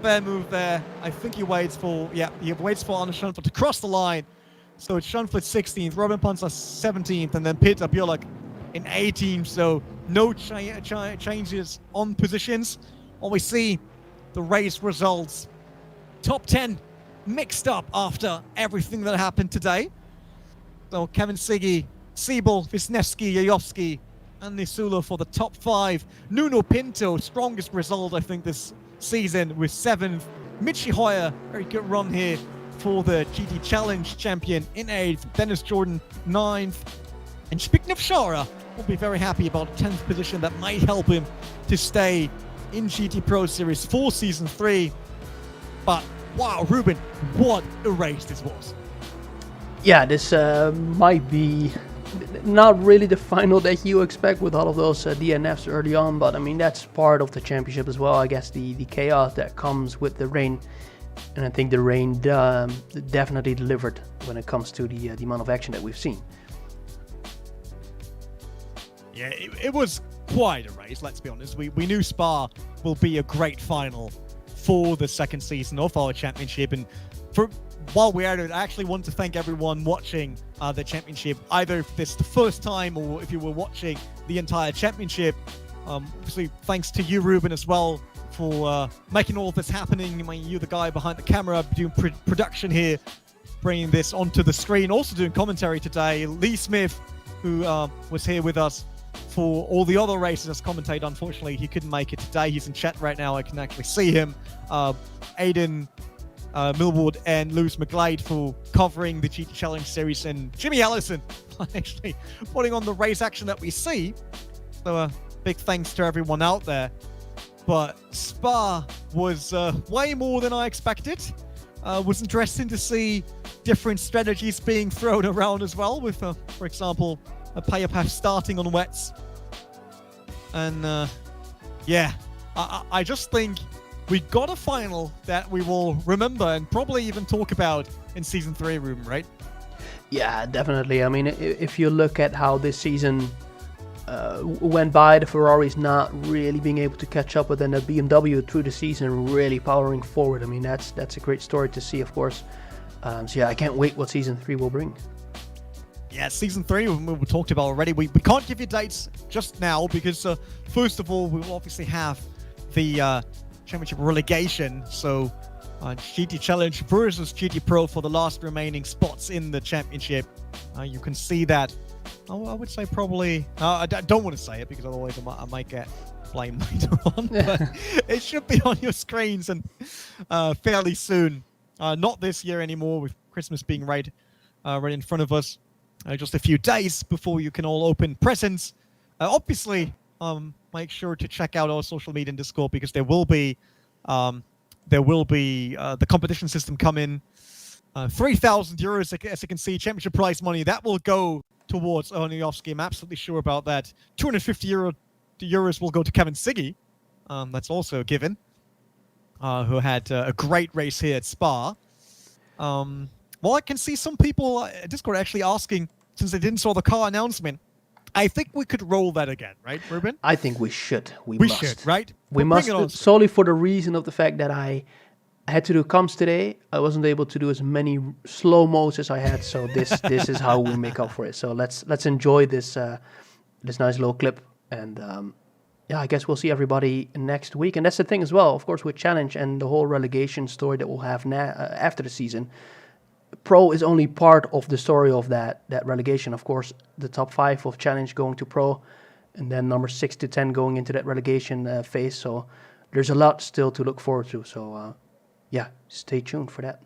Fair move there. I think he waits for... Yeah, he waits for Arne Schönfeld to cross the line. So it's Schönfeld 16th, Robin Panzer 17th, and then Peter Bjarluk in 18th. So no changes on positions. While we see the race results, top 10 mixed up after everything that happened today. So Kevin Siggy, Siebel, Wisniewski, Jajowski, and Nisula for the top 5. Nuno Pinto, strongest result I think this season with 7th. Michi Hoyer, very good run here for the GT Challenge champion in 8th. Dennis Jordan 9th. And Zbigniew Szara will be very happy about a 10th position that might help him to stay in GT Pro Series for Season 3. But wow, Ruben, what a race this was. Yeah, this might be not really the final that you expect with all of those DNFs early on, but I mean, that's part of the championship as well. I guess the chaos that comes with the rain, and I think the rain definitely delivered when it comes to the amount of action that we've seen. Yeah, it was quite a race, let's be honest. We knew Spa will be a great final for the second season of our championship, and while we're at it, I actually want to thank everyone watching the championship, either if this is the first time or if you were watching the entire championship. Obviously, thanks to you, Ruben, as well, for making all of this happening. I mean, you're the guy behind the camera doing production here, bringing this onto the screen. Also doing commentary today, Lee Smith, who was here with us for all the other races as commentator. Unfortunately, he couldn't make it today. He's in chat right now. I can actually see him. Aiden Millward and Lewis McGlade for covering the GT Challenge Series, and Jimmy Allison actually putting on the race action that we see. So big thanks to everyone out there. But Spa was way more than I expected. Was interesting to see different strategies being thrown around as well, with, for example, a player path starting on wets. And yeah, I just think we got a final that we will remember and probably even talk about in Season 3, Ruben, right? Yeah, definitely. I mean, if you look at how this season went by, the Ferraris not really being able to catch up, but then the BMW through the season really powering forward. I mean, that's a great story to see, of course. So yeah, I can't wait what Season 3 will bring. Yeah, Season 3, we talked about already. We can't give you dates just now because, first of all, we will obviously have the championship relegation. So GT Challenge versus GT Pro for the last remaining spots in the championship. You can see that. I would say probably... I don't want to say it because otherwise I might get blamed later on. But it should be on your screens and fairly soon. Not this year anymore, with Christmas being right in front of us. Just a few days before you can all open presents. Obviously, make sure to check out our social media and Discord because there will be the competition system come in. 3,000 euros, as you can see, championship prize money that will go towards Oniowski. I'm absolutely sure about that. 250 euros will go to Kevin Siggy. That's also a given. Who had a great race here at Spa. Well, I can see some people at Discord actually asking, since they didn't saw the car announcement, I think we could roll that again, right, Ruben? I think we should. We must. Should, right? We must, solely for the reason of the fact that I had to do comms today. I wasn't able to do as many slow-mos as I had, so this is how we make up for it. So let's enjoy this nice little clip, and yeah, I guess we'll see everybody next week. And that's the thing as well, of course, with Challenge and the whole relegation story that we'll have after the season. Pro is only part of the story of that relegation. Of course, the top 5 of Challenge going to Pro, and then number 6 to 10 going into that relegation phase. So there's a lot still to look forward to. So yeah, stay tuned for that.